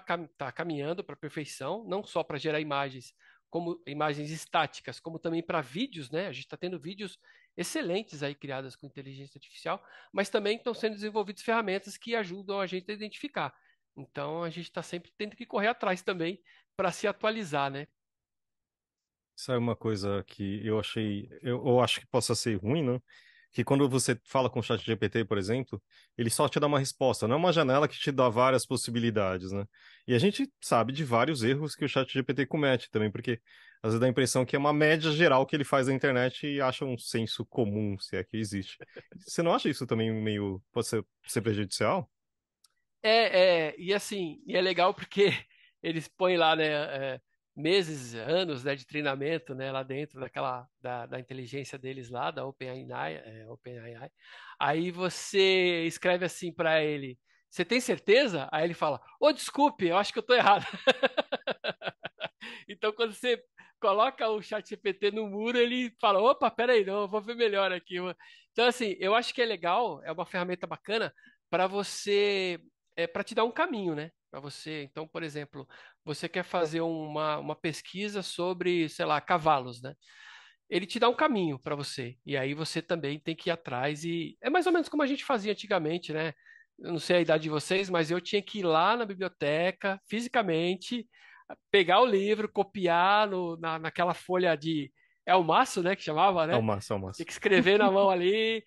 Speaker 2: caminhando para a perfeição, não só para gerar imagens, como imagens estáticas, como também para vídeos, né? A gente está tendo vídeos excelentes aí criadas com inteligência artificial, mas também estão sendo desenvolvidas ferramentas que ajudam a gente a identificar. Então a gente está sempre tendo que correr atrás também para se atualizar, né?
Speaker 1: Isso é uma coisa que eu acho que possa ser ruim, né? Que quando você fala com o chat GPT, por exemplo, ele só te dá uma resposta, não é uma janela que te dá várias possibilidades, né? E a gente sabe de vários erros que o chat GPT comete também, porque às vezes dá a impressão que é uma média geral que ele faz na internet e acha um senso comum, se é que existe. Você não acha isso também meio, pode ser prejudicial?
Speaker 2: E assim, e é legal porque eles põem lá, né, meses, anos, né, de treinamento, né, lá dentro da inteligência deles lá, da OpenAI. Aí você escreve assim para ele, você tem certeza? Aí ele fala, ô, desculpe, eu acho que eu tô errado. Então, quando você coloca o chat GPT no muro, ele fala, opa, peraí, não, eu vou ver melhor aqui. Então, assim, eu acho que é legal, é uma ferramenta bacana para você, para te dar um caminho, né? Para você, então, por exemplo, você quer fazer uma pesquisa sobre, sei lá, cavalos, né? Ele te dá um caminho para você. E aí você também tem que ir atrás. E é mais ou menos como a gente fazia antigamente, né? Eu não sei a idade de vocês, mas eu tinha que ir lá na biblioteca, fisicamente, pegar o livro, copiar naquela folha de. É o maço, né? Que chamava,
Speaker 1: É o
Speaker 2: né?
Speaker 1: máximo, é o
Speaker 2: Tinha
Speaker 1: máximo.
Speaker 2: que escrever na mão ali,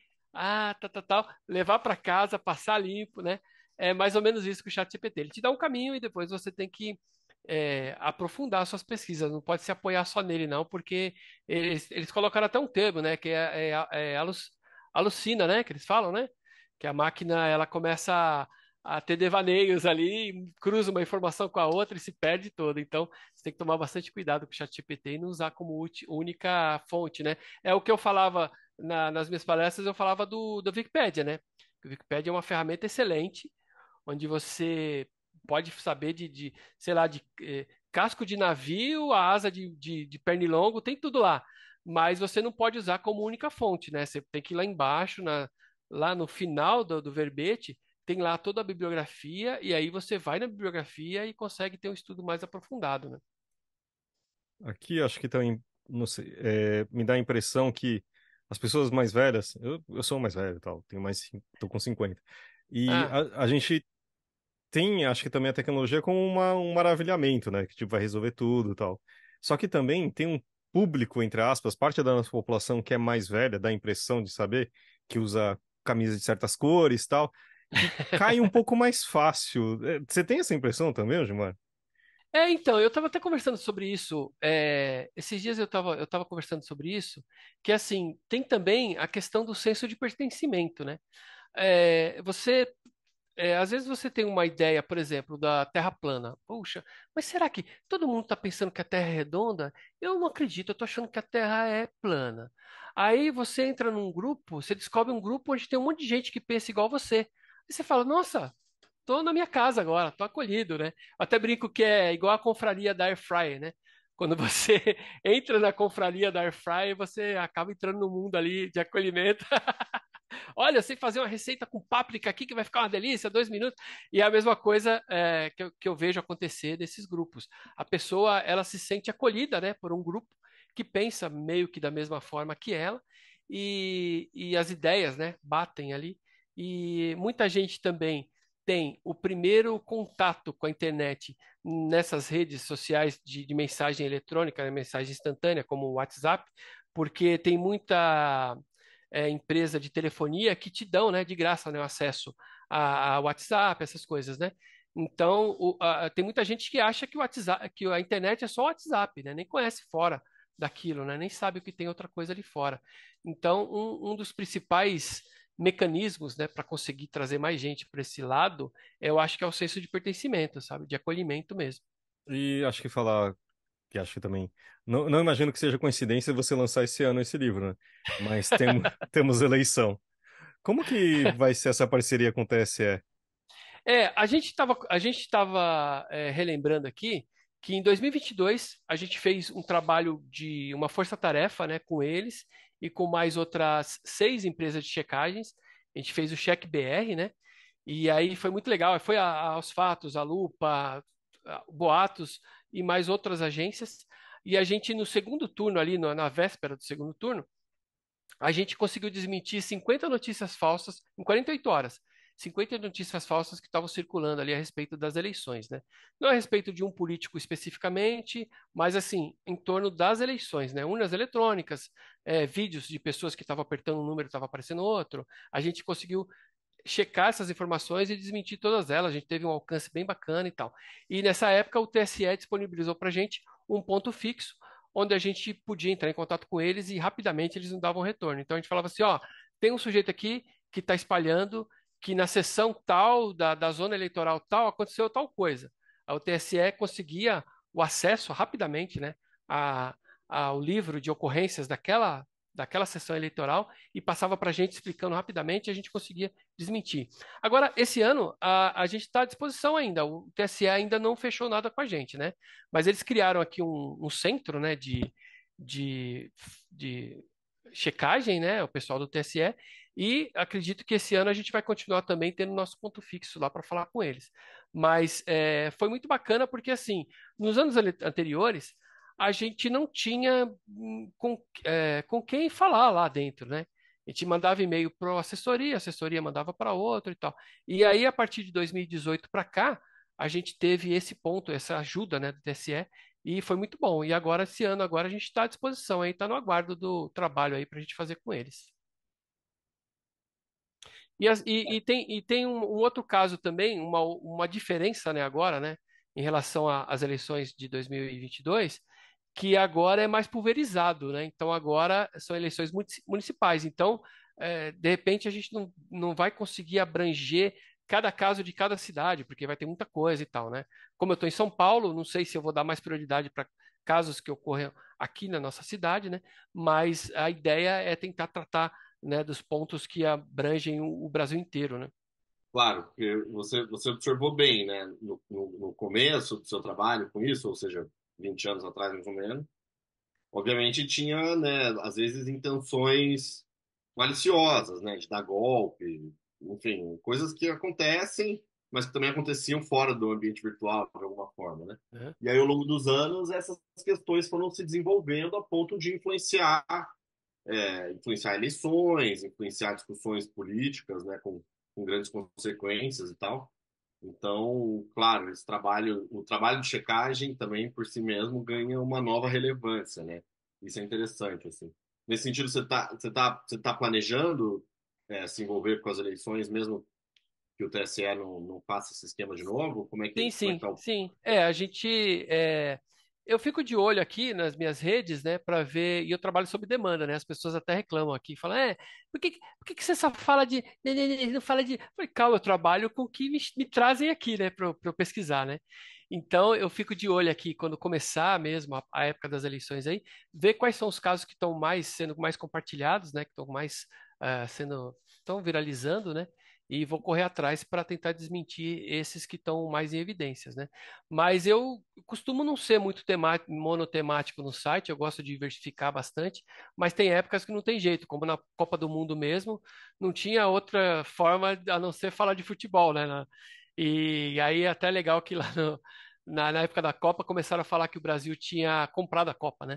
Speaker 2: tal, levar para casa, passar limpo, né? É mais ou menos isso que o ChatGPT. Ele te dá um caminho e depois você tem que aprofundar suas pesquisas. Não pode se apoiar só nele, não, porque eles colocaram até um termo, né? Que alucina, né? Que eles falam, né? Que a máquina ela começa a ter devaneios ali, cruza uma informação com a outra e se perde toda. Então, você tem que tomar bastante cuidado com o ChatGPT e não usar como única fonte, né? É o que eu falava nas minhas palestras, eu falava do Wikipedia, né? O Wikipedia é uma ferramenta excelente, onde você pode saber sei lá, de casco de navio, a asa de pernilongo, tem tudo lá. Mas você não pode usar como única fonte, né? Você tem que ir lá embaixo, lá no final do verbete, tem lá toda a bibliografia, e aí você vai na bibliografia e consegue ter um estudo mais aprofundado, né?
Speaker 1: Aqui acho que também, não sei, me dá a impressão que as pessoas mais velhas, eu sou mais velho e tal, tô com 50. E
Speaker 2: Ah,
Speaker 1: a gente tem, acho que também a tecnologia como um maravilhamento, né? Que tipo, vai resolver tudo e tal. Só que também tem um público, entre aspas, parte da nossa população que é mais velha, dá a impressão de saber, que usa camisa de certas cores e tal, que cai um pouco mais fácil. Você tem essa impressão também, Gilmar?
Speaker 2: então, eu estava até conversando sobre isso. Esses dias eu tava conversando sobre isso, que assim, tem também a questão do senso de pertencimento, né? Você às vezes você tem uma ideia, por exemplo, da Terra plana. Puxa, mas será que todo mundo está pensando que a Terra é redonda? Eu não acredito, eu estou achando que a Terra é plana. Aí você entra num grupo, você descobre um grupo onde tem um monte de gente que pensa igual você. Aí você fala, nossa, tô na minha casa agora, tô acolhido, né? Eu até brinco que é igual a confraria da Air Fryer, né? Quando você entra na confraria da Air Fryer, você acaba entrando no mundo ali de acolhimento. Olha, eu sei fazer uma receita com páprica aqui que vai ficar uma delícia, 2 minutos. E é a mesma coisa que eu vejo acontecer desses grupos. A pessoa, ela se sente acolhida, né, por um grupo que pensa meio que da mesma forma que ela e as ideias, né, batem ali. E muita gente também tem o primeiro contato com a internet nessas redes sociais de mensagem eletrônica, né, mensagem instantânea, como o WhatsApp, porque tem muita empresa de telefonia que te dão, né, de graça, né, o acesso a WhatsApp, essas coisas, né? Então, tem muita gente que acha que o WhatsApp, que a internet é só o WhatsApp, né? Nem conhece fora daquilo, né? Nem sabe que tem outra coisa ali fora. Então, um dos principais mecanismos, né, para conseguir trazer mais gente para esse lado, eu acho que é o senso de pertencimento, sabe? De acolhimento mesmo.
Speaker 1: E acho que falar, que acho que também. Não imagino que seja coincidência você lançar esse ano esse livro, né? Mas temos eleição. Como que vai ser essa parceria com o TSE?
Speaker 2: A gente estava relembrando aqui que em 2022 a gente fez um trabalho de uma força-tarefa, né, com eles e com mais outras 6 empresas de checagens. A gente fez o Cheque BR, né? E aí foi muito legal. Foi aos Fatos, a Lupa, o Boatos e mais outras agências. E a gente, no segundo turno, ali, na véspera do segundo turno, a gente conseguiu desmentir 50 notícias falsas em 48 horas. 50 notícias falsas que estavam circulando ali a respeito das eleições, né? Não a respeito de um político especificamente, mas assim, em torno das eleições, né? Urnas eletrônicas, vídeos de pessoas que estavam apertando um número e estava aparecendo outro. A gente conseguiu checar essas informações e desmentir todas elas. A gente teve um alcance bem bacana e tal. E nessa época o TSE disponibilizou para a gente um ponto fixo, onde a gente podia entrar em contato com eles e rapidamente eles nos davam retorno. Então a gente falava assim, ó, tem um sujeito aqui que está espalhando que na sessão tal da zona eleitoral tal aconteceu tal coisa. O TSE conseguia o acesso rapidamente, né, a, ao livro de ocorrências daquela sessão eleitoral e passava para a gente explicando rapidamente e a gente conseguia desmentir. Agora, esse ano, a gente está à disposição ainda, o TSE ainda não fechou nada com a gente, né? Mas eles criaram aqui um centro, né, de, de checagem, né, o pessoal do TSE, e acredito que esse ano a gente vai continuar também tendo nosso ponto fixo lá para falar com eles. Mas foi muito bacana porque, assim, nos anos anteriores, a gente não tinha com quem falar lá dentro, né? A gente mandava e-mail para a assessoria mandava para outro e tal. E aí, a partir de 2018 para cá, a gente teve esse ponto, essa ajuda, né, do TSE, e foi muito bom. E agora, esse ano, agora a gente está à disposição aí, está no aguardo do trabalho aí para a gente fazer com eles. E tem um outro caso também, uma diferença, né, agora, né, em relação às eleições de 2022, que agora é mais pulverizado, né? Então agora são eleições municipais. Então, de repente, a gente não vai conseguir abranger cada caso de cada cidade, porque vai ter muita coisa e tal, né? Como eu estou em São Paulo, não sei se eu vou dar mais prioridade para casos que ocorram aqui na nossa cidade, né? Mas a ideia é tentar tratar, né, dos pontos que abrangem o Brasil inteiro, né?
Speaker 3: Claro, porque você observou bem, né, no começo do seu trabalho com isso, ou seja, 20 anos atrás, mais ou menos, obviamente tinha, né, às vezes intenções maliciosas, né, de dar golpe, enfim, coisas que acontecem, mas que também aconteciam fora do ambiente virtual, de alguma forma, né?
Speaker 2: Né?
Speaker 3: E aí, ao longo dos anos, essas questões foram se desenvolvendo a ponto de influenciar eleições, influenciar discussões políticas, né, com grandes consequências e tal. Então, claro, o trabalho de checagem também por si mesmo ganha uma nova relevância, né? Isso é interessante, assim. Nesse sentido, você tá planejando se envolver com as eleições, mesmo que o TSE não faça esse esquema de novo?
Speaker 2: Sim,
Speaker 3: Como é que
Speaker 2: sim,
Speaker 3: tá o...
Speaker 2: sim. Eu fico de olho aqui nas minhas redes, né, para ver, e eu trabalho sob demanda, né? As pessoas até reclamam aqui, falam, por que você só fala não fala de. Eu falei, calma, eu trabalho com o que me trazem aqui, né, para eu pesquisar, né? Então, eu fico de olho aqui quando começar mesmo a época das eleições aí, ver quais são os casos que estão sendo mais compartilhados, né, que estão mais estão viralizando, né? E vou correr atrás para tentar desmentir esses que estão mais em evidências, né? Mas eu costumo não ser muito monotemático no site, eu gosto de diversificar bastante, mas tem épocas que não tem jeito, como na Copa do Mundo mesmo, não tinha outra forma a não ser falar de futebol, né? E aí é até legal que lá na época da Copa começaram a falar que o Brasil tinha comprado a Copa, né?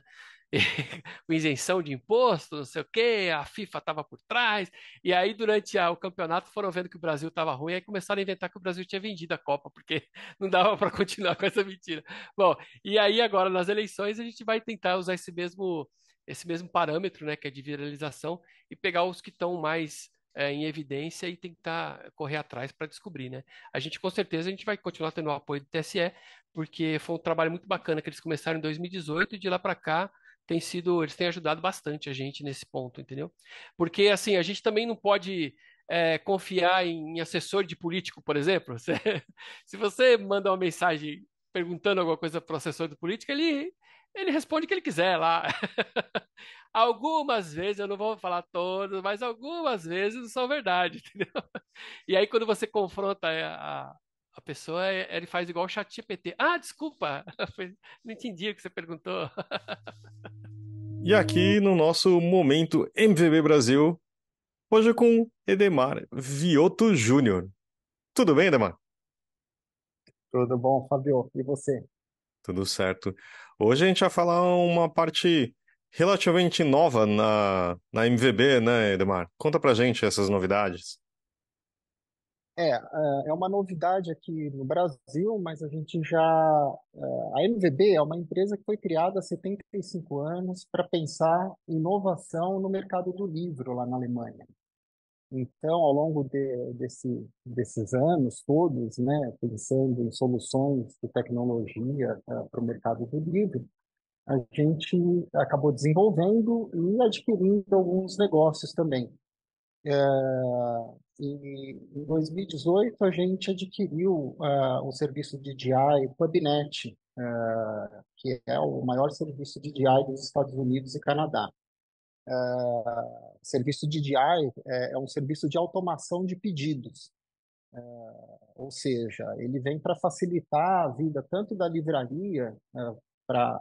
Speaker 2: Com isenção de imposto, não sei o quê, a FIFA estava por trás, e aí durante o campeonato foram vendo que o Brasil estava ruim, aí começaram a inventar que o Brasil tinha vendido a Copa, porque não dava para continuar com essa mentira. Bom, e aí agora nas eleições a gente vai tentar usar esse mesmo parâmetro, né, que é de viralização, e pegar os que estão mais em evidência e tentar correr atrás para descobrir, né? Com certeza a gente vai continuar tendo o apoio do TSE, porque foi um trabalho muito bacana que eles começaram em 2018 e de lá para cá eles têm ajudado bastante a gente nesse ponto, entendeu? Porque assim, a gente também não pode confiar em assessor de político, por exemplo. Se você manda uma mensagem perguntando alguma coisa para o assessor de político, ele responde o que ele quiser lá. Algumas vezes, eu não vou falar todas, mas algumas vezes não são verdade, entendeu? E aí, quando você confronta a pessoa, ele faz igual o ChatGPT. Ah, desculpa, não entendi o que você perguntou.
Speaker 1: E aqui no nosso momento MVB Brasil, hoje com Edemar Vioto Júnior. Tudo bem, Edemar?
Speaker 4: Tudo bom, Fabio? E você?
Speaker 1: Tudo certo. Hoje a gente vai falar uma parte relativamente nova na MVB, né, Edemar? Conta pra gente essas novidades.
Speaker 4: É uma novidade aqui no Brasil, mas a gente já. A MVB é uma empresa que foi criada há 75 anos para pensar inovação no mercado do livro lá na Alemanha. Então, ao longo desses anos todos, né, pensando em soluções de tecnologia para o mercado do livro, a gente acabou desenvolvendo e adquirindo alguns negócios também. Em 2018, a gente adquiriu o serviço de DI PubNet, que é o maior serviço de DI dos Estados Unidos e Canadá. O serviço de DI é um serviço de automação de pedidos, ou seja, ele vem para facilitar a vida tanto da livraria para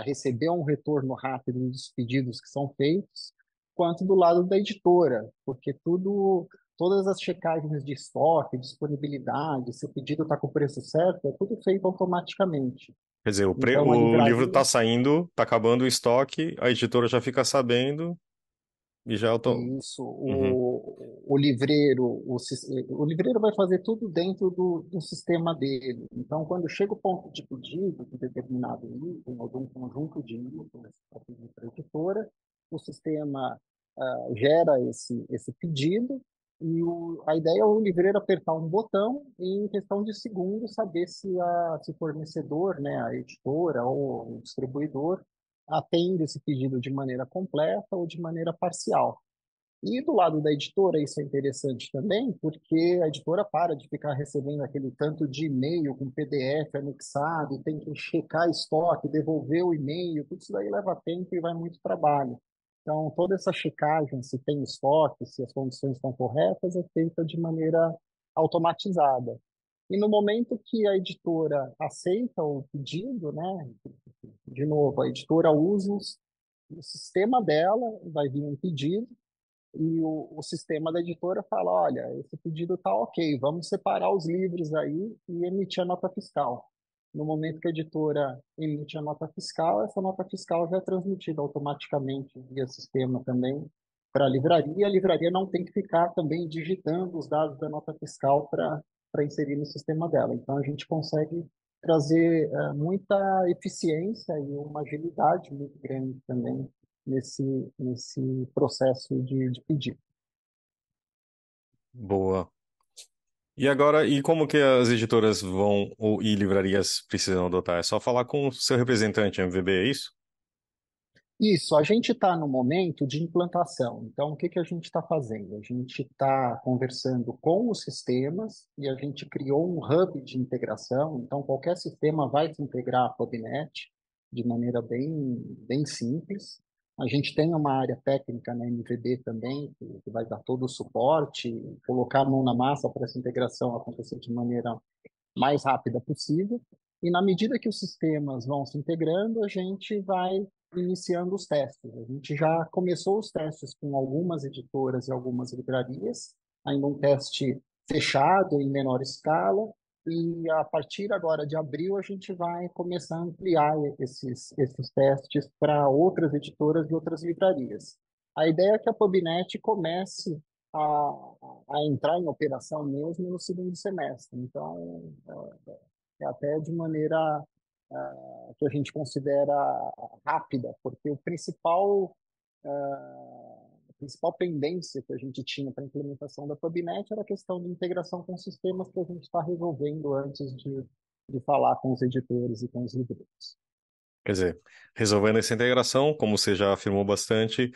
Speaker 4: receber um retorno rápido dos pedidos que são feitos, quanto do lado da editora, porque todas as checagens de estoque, disponibilidade, se o pedido está com o preço certo, é tudo feito automaticamente.
Speaker 1: Quer dizer,
Speaker 4: Então, a
Speaker 1: o livro
Speaker 4: livraria,
Speaker 1: tá saindo, tá acabando o estoque, a editora já fica sabendo e já eu tô.
Speaker 4: isso,
Speaker 1: Uhum.
Speaker 4: o livreiro, o livreiro vai fazer tudo dentro do sistema dele. Então, quando chega o ponto de pedido de determinado item ou de um conjunto de itens para pedir para a editora, o sistema gera esse pedido e a ideia é o livreiro apertar um botão e, em questão de segundos, saber se o fornecedor, né, a editora ou o distribuidor, atende esse pedido de maneira completa ou de maneira parcial. E do lado da editora, isso é interessante também, porque a editora para de ficar recebendo aquele tanto de e-mail com PDF anexado, e tem que checar estoque, devolver o e-mail, tudo isso daí leva tempo e vai muito trabalho. Então, toda essa checagem, se tem estoque, se as condições estão corretas, é feita de maneira automatizada. E no momento que a editora aceita o pedido, né, de novo, a editora usa o sistema dela, vai vir um pedido, e o sistema da editora fala, olha, esse pedido está ok, vamos separar os livros aí e emitir a nota fiscal. No momento que a editora emite a nota fiscal, essa nota fiscal já é transmitida automaticamente via sistema também para a livraria não tem que ficar também digitando os dados da nota fiscal para inserir no sistema dela. Então, a gente consegue trazer muita eficiência e uma agilidade muito grande também nesse processo de pedido.
Speaker 1: Boa. E agora, e como que as editoras vão e livrarias precisam adotar? É só falar com o seu representante MVB, é isso?
Speaker 4: Isso, a gente está no momento de implantação. Então, o que que a gente está fazendo? A gente está conversando com os sistemas e a gente criou um hub de integração. Então, qualquer sistema vai se integrar à Podnet de maneira bem simples. A gente tem uma área técnica na MVB também, que vai dar todo o suporte, colocar a mão na massa para essa integração acontecer de maneira mais rápida possível. E na medida que os sistemas vão se integrando, a gente vai iniciando os testes. A gente já começou os testes com algumas editoras e algumas livrarias, ainda um teste fechado em menor escala, e a partir agora de abril a gente vai começar a ampliar esses testes para outras editoras e outras livrarias. A ideia é que a PubNet comece a, a entrar em operação mesmo no segundo semestre. Então, é até de maneira que a gente considera rápida, porque a principal pendência que a gente tinha para a implementação da PubNet era a questão de integração com sistemas que a gente está resolvendo antes de falar com os editores e com os livreiros.
Speaker 1: Quer dizer, resolvendo essa integração, como você já afirmou bastante,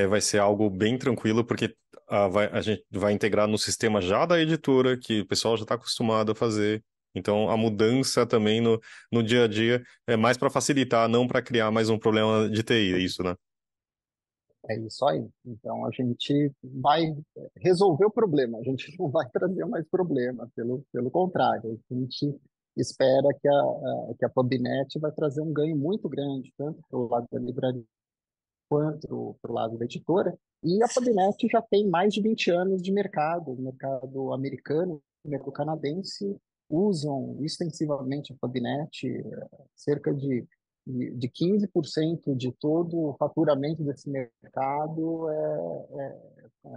Speaker 1: vai ser algo bem tranquilo, porque a gente vai integrar no sistema já da editora, que o pessoal já está acostumado a fazer. Então, a mudança também no dia a dia é mais para facilitar, não para criar mais um problema de TI, é isso, né?
Speaker 4: É isso aí. Então, a gente vai resolver o problema, a gente não vai trazer mais problema, pelo contrário, a gente espera que a PubNet vai trazer um ganho muito grande, tanto para o lado da livraria quanto para o lado da editora. E a PubNet já tem mais de 20 anos de mercado, o mercado americano, o mercado canadense, usam extensivamente a PubNet, cerca de 15% de todo o faturamento desse mercado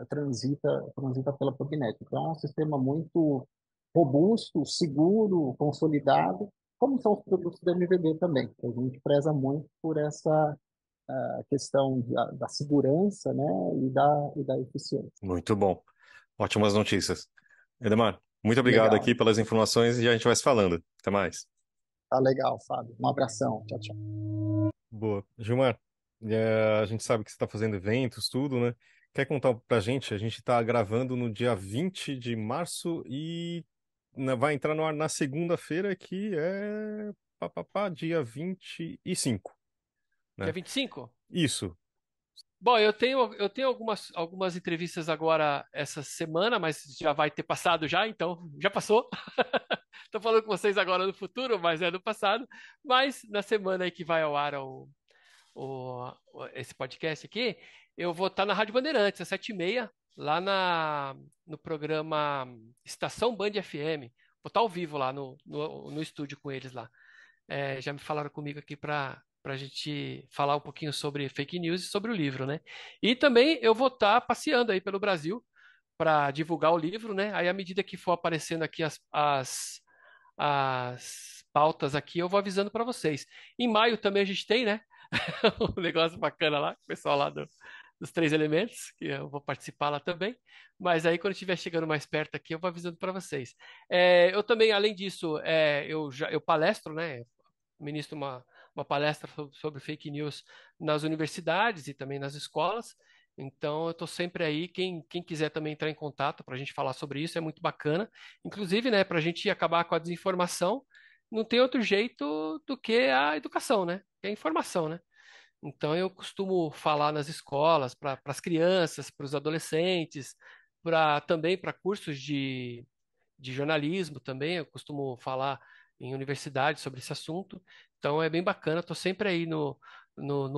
Speaker 4: transita pela PubNet. Então, é um sistema muito robusto, seguro, consolidado, como são os produtos da MVB também. A gente preza muito por essa a questão da segurança, né, e da eficiência.
Speaker 1: Muito bom. Ótimas notícias. Edemar, muito obrigado
Speaker 4: Legal.
Speaker 1: aqui pelas informações e a gente vai se falando. Até mais.
Speaker 4: Tá legal, Fábio. Um abração. Tchau, tchau.
Speaker 1: Boa. Gilmar, a gente sabe que você está fazendo eventos, tudo, né? Quer contar pra gente? A gente está gravando no dia 20 de março e vai entrar no ar na segunda-feira, que é dia 25,
Speaker 2: Dia
Speaker 1: né?
Speaker 2: 25?
Speaker 1: Isso.
Speaker 2: Bom, eu tenho algumas entrevistas agora essa semana, mas já vai ter passado já, então já passou. Estou falando com vocês agora no futuro, mas é no passado. Mas na semana aí que vai ao ar esse podcast aqui, eu vou estar na Rádio Bandeirantes, às 7h30, lá no programa Estação Band FM. Vou estar ao vivo lá no estúdio com eles lá. Já me falaram comigo aqui para a gente falar um pouquinho sobre fake news e sobre o livro, né? E também eu vou estar passeando aí pelo Brasil para divulgar o livro, né? Aí, à medida que for aparecendo aqui as pautas aqui, eu vou avisando para vocês. Em maio também a gente tem, né? Um negócio bacana lá, o pessoal lá dos Três Elementos, que eu vou participar lá também. Mas aí, quando estiver chegando mais perto aqui, eu vou avisando para vocês. Eu também, além disso, eu palestro, né? Ministro uma palestra sobre fake news nas universidades e também nas escolas. Então, eu estou sempre aí. Quem quiser também entrar em contato para a gente falar sobre isso, é muito bacana. Inclusive, né, para a gente acabar com a desinformação, não tem outro jeito do que a educação, né? Que é a informação, né? Então, eu costumo falar nas escolas, para as crianças, para os adolescentes, também para cursos de jornalismo também, eu costumo falar em universidade sobre esse assunto, então é bem bacana, estou sempre aí no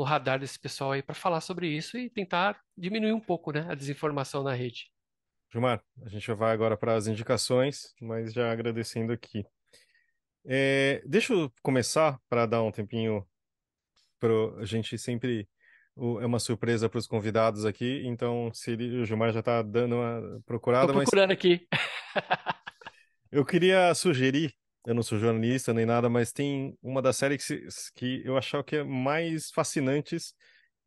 Speaker 2: radar desse pessoal aí para falar sobre isso e tentar diminuir um pouco, né, a desinformação na rede.
Speaker 1: Gilmar, a gente vai agora para as indicações, mas já agradecendo aqui. Deixa eu começar para dar um tempinho a gente sempre é uma surpresa para os convidados aqui, então o Gilmar já está dando uma
Speaker 2: Estou
Speaker 1: procurada, mas
Speaker 2: procurando aqui.
Speaker 1: eu queria sugerir, eu não sou jornalista nem nada, mas tem uma das séries que eu achava que é mais fascinantes.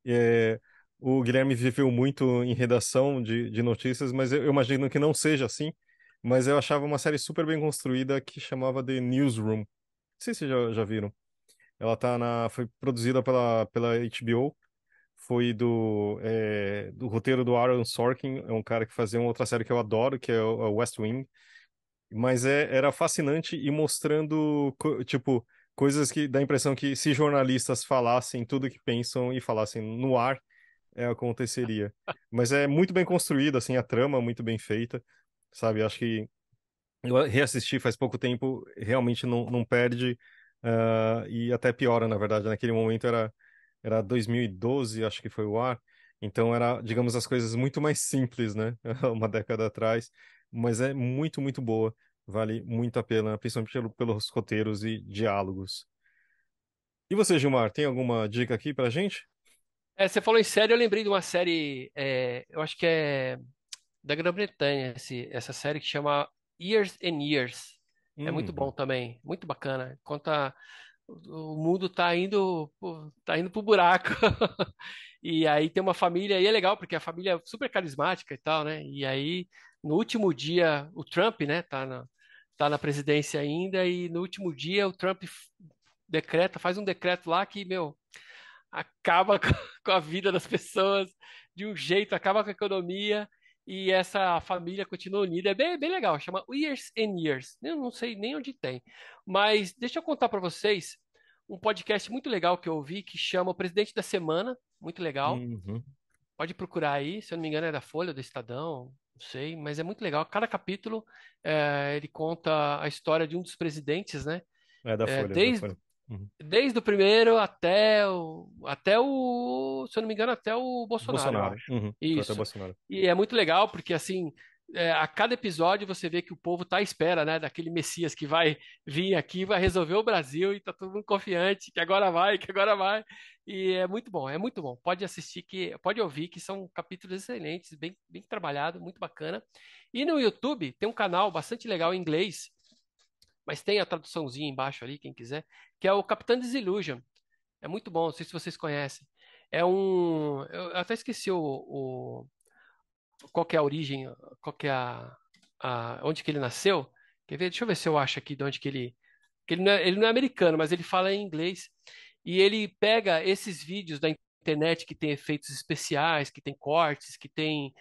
Speaker 1: É, o Guilherme viveu muito em redação de notícias, mas eu imagino que não seja assim. Mas eu achava uma série super bem construída que chamava The Newsroom. Não sei se vocês já viram. Ela foi produzida pela HBO. Foi do roteiro do Aaron Sorkin. É um cara que fazia uma outra série que eu adoro, que é o West Wing. Mas era fascinante e mostrando, tipo, coisas que dá a impressão que se jornalistas falassem tudo que pensam e falassem no ar, aconteceria. Mas é muito bem construída, assim, a trama é muito bem feita, sabe? Acho que eu reassisti faz pouco tempo, realmente não perde, e até piora, na verdade. Naquele momento era 2012, acho que foi o ar, então era, digamos, as coisas muito mais simples, né? Uma década atrás, mas é muito, muito boa. Vale muito a pena, principalmente pelos roteiros e diálogos. E você, Gilmar, tem alguma dica aqui pra gente?
Speaker 2: Você falou em série, eu lembrei de uma série, eu acho que é da Grã-Bretanha, essa série que chama Years and Years. É muito bom
Speaker 1: Uhum.
Speaker 2: também, muito bacana. Conta o mundo tá indo pro buraco. E aí tem uma família, e é legal porque a família é super carismática e tal, né? E aí no último dia o Trump, né, tá na presidência ainda e no último dia o Trump faz um decreto lá que, meu, acaba com a vida das pessoas de um jeito, acaba com a economia e essa família continua unida. É bem, bem legal, chama Years and Years. Eu não sei nem onde tem. Mas deixa eu contar para vocês um podcast muito legal que eu ouvi que chama O Presidente da Semana. Muito legal.
Speaker 1: Uhum.
Speaker 2: Pode procurar aí, se eu não me engano, é da Folha, do Estadão, não sei, mas é muito legal. Cada capítulo ele conta a história de um dos presidentes, né?
Speaker 1: É da
Speaker 2: É,
Speaker 1: Folha, da
Speaker 2: desde,
Speaker 1: Folha. Uhum.
Speaker 2: desde o primeiro se eu não me engano, até o Bolsonaro, eu
Speaker 1: Bolsonaro.
Speaker 2: acho.
Speaker 1: Uhum. Foi até
Speaker 2: Isso.
Speaker 1: Bolsonaro.
Speaker 2: E é muito legal porque, assim, a cada episódio você vê que o povo está à espera, né, daquele Messias que vai vir aqui, vai resolver o Brasil e tá todo mundo confiante que agora vai, que agora vai. E é muito bom, é muito bom. Pode assistir, pode ouvir, que são capítulos excelentes, bem, bem trabalhado, muito bacana. E no YouTube tem um canal bastante legal em inglês, mas tem a traduçãozinha embaixo ali, quem quiser, que é o Capitão Disillusion. É muito bom, não sei se vocês conhecem. Eu até esqueci qual que é a origem, qual que é onde que ele nasceu. Quer ver? Deixa eu ver se eu acho aqui de onde que ele não é americano, mas ele fala em inglês. E ele pega esses vídeos da internet que tem efeitos especiais, que tem cortes, que tem,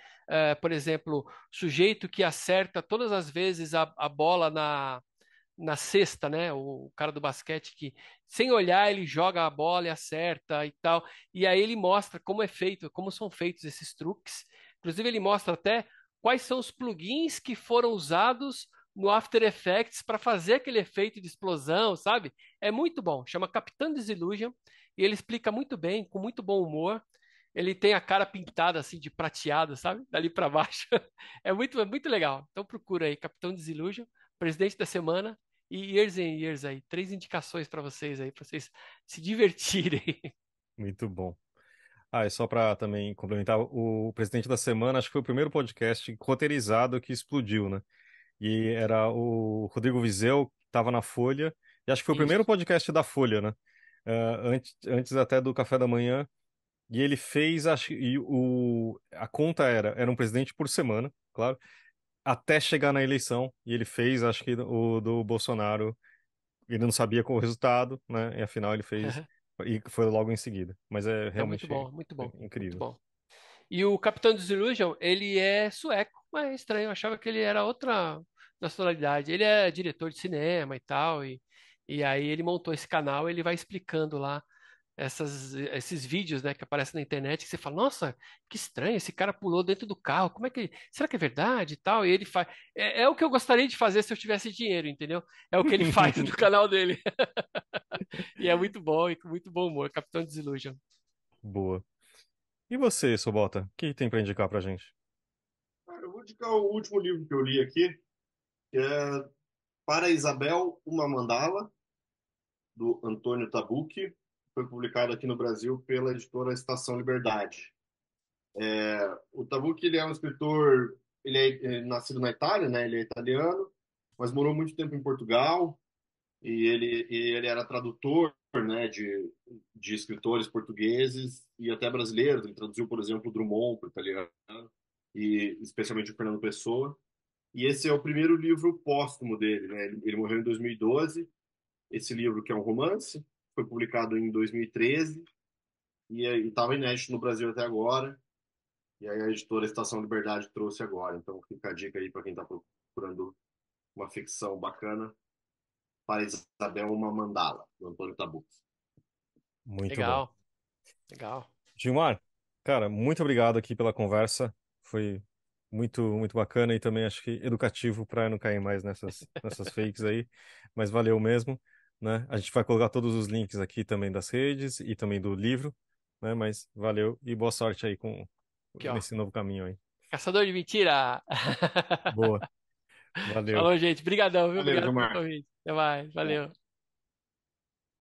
Speaker 2: por exemplo, sujeito que acerta todas as vezes a bola na cesta, né? O cara do basquete que, sem olhar, ele joga a bola e acerta e tal. E aí ele mostra como é feito, como são feitos esses truques. Inclusive, ele mostra até quais são os plugins que foram usados no After Effects para fazer aquele efeito de explosão, sabe? É muito bom. Chama Capitão Disillusion e ele explica muito bem, com muito bom humor. Ele tem a cara pintada assim de prateado, sabe? Dali para baixo. É muito legal. Então procura aí, Capitão Disillusion, presidente da semana e Years and Years aí. 3 indicações para vocês aí, para vocês se divertirem.
Speaker 1: Muito bom. Ah, e só para também complementar, o Presidente da Semana, acho que foi o primeiro podcast roteirizado que explodiu, né? E era o Rodrigo Vizeu, que estava na Folha, e acho que foi o primeiro
Speaker 2: Isso.
Speaker 1: podcast da Folha, né? Antes até do Café da Manhã, e ele fez, acho, a conta era um presidente por semana, claro, até chegar na eleição, e ele fez, acho que o do Bolsonaro, ele não sabia qual o resultado, né? E afinal ele fez, e foi logo em seguida. Mas é
Speaker 2: É muito
Speaker 1: realmente
Speaker 2: bom, muito bom, muito
Speaker 1: incrível.
Speaker 2: bom. E o Capitão Disillusion, ele é sueco, mas é estranho, eu achava que ele era outra nacionalidade. Ele é diretor de cinema e tal, e aí ele montou esse canal, ele vai explicando lá esses vídeos, né, que aparecem na internet, que você fala, nossa, que estranho, esse cara pulou dentro do carro, como é que, será que é verdade e tal? E ele faz, é o que eu gostaria de fazer se eu tivesse dinheiro, entendeu? É o que ele faz no canal dele. E é muito bom e com muito bom humor, Capitão Disillusion.
Speaker 1: Boa. E você, Sobota, o que tem para indicar pra gente?
Speaker 3: Cara, eu vou indicar o último livro que eu li aqui, que é Para Isabel, uma Mandala, do Antônio Tabucchi. Foi publicado aqui no Brasil pela editora Estação Liberdade. O Tabucchi, ele é um escritor, ele é nascido na Itália, né? Ele é italiano, mas morou muito tempo em Portugal e ele era tradutor, né, de escritores portugueses e até brasileiros. Ele traduziu, por exemplo, Drummond para o italiano e especialmente o Fernando Pessoa. E esse é o primeiro livro póstumo dele, né? Ele morreu em 2012. Esse livro, que é um romance, foi publicado em 2013 e estava inédito no Brasil até agora. E aí a editora Estação Liberdade trouxe agora. Então fica a dica aí para quem está procurando uma ficção bacana. Para Isabel, uma Mandala, do Antônio Tabucchi.
Speaker 1: Muito bom.
Speaker 2: Legal, legal.
Speaker 1: Gilmar, cara, muito obrigado aqui pela conversa. Foi muito bacana e também acho que educativo para não cair mais nessas fakes aí. Mas valeu mesmo, né? A gente vai colocar todos os links aqui também das redes e também do livro, né? Mas valeu e boa sorte aí
Speaker 2: Aqui, ó.
Speaker 1: nesse novo caminho aí.
Speaker 2: Caçador de mentira!
Speaker 1: Boa, valeu.
Speaker 2: Falou, gente. Obrigadão, viu?
Speaker 3: Valeu,
Speaker 2: Obrigado pelo
Speaker 3: Gilmar.
Speaker 2: convite. Até mais. Valeu.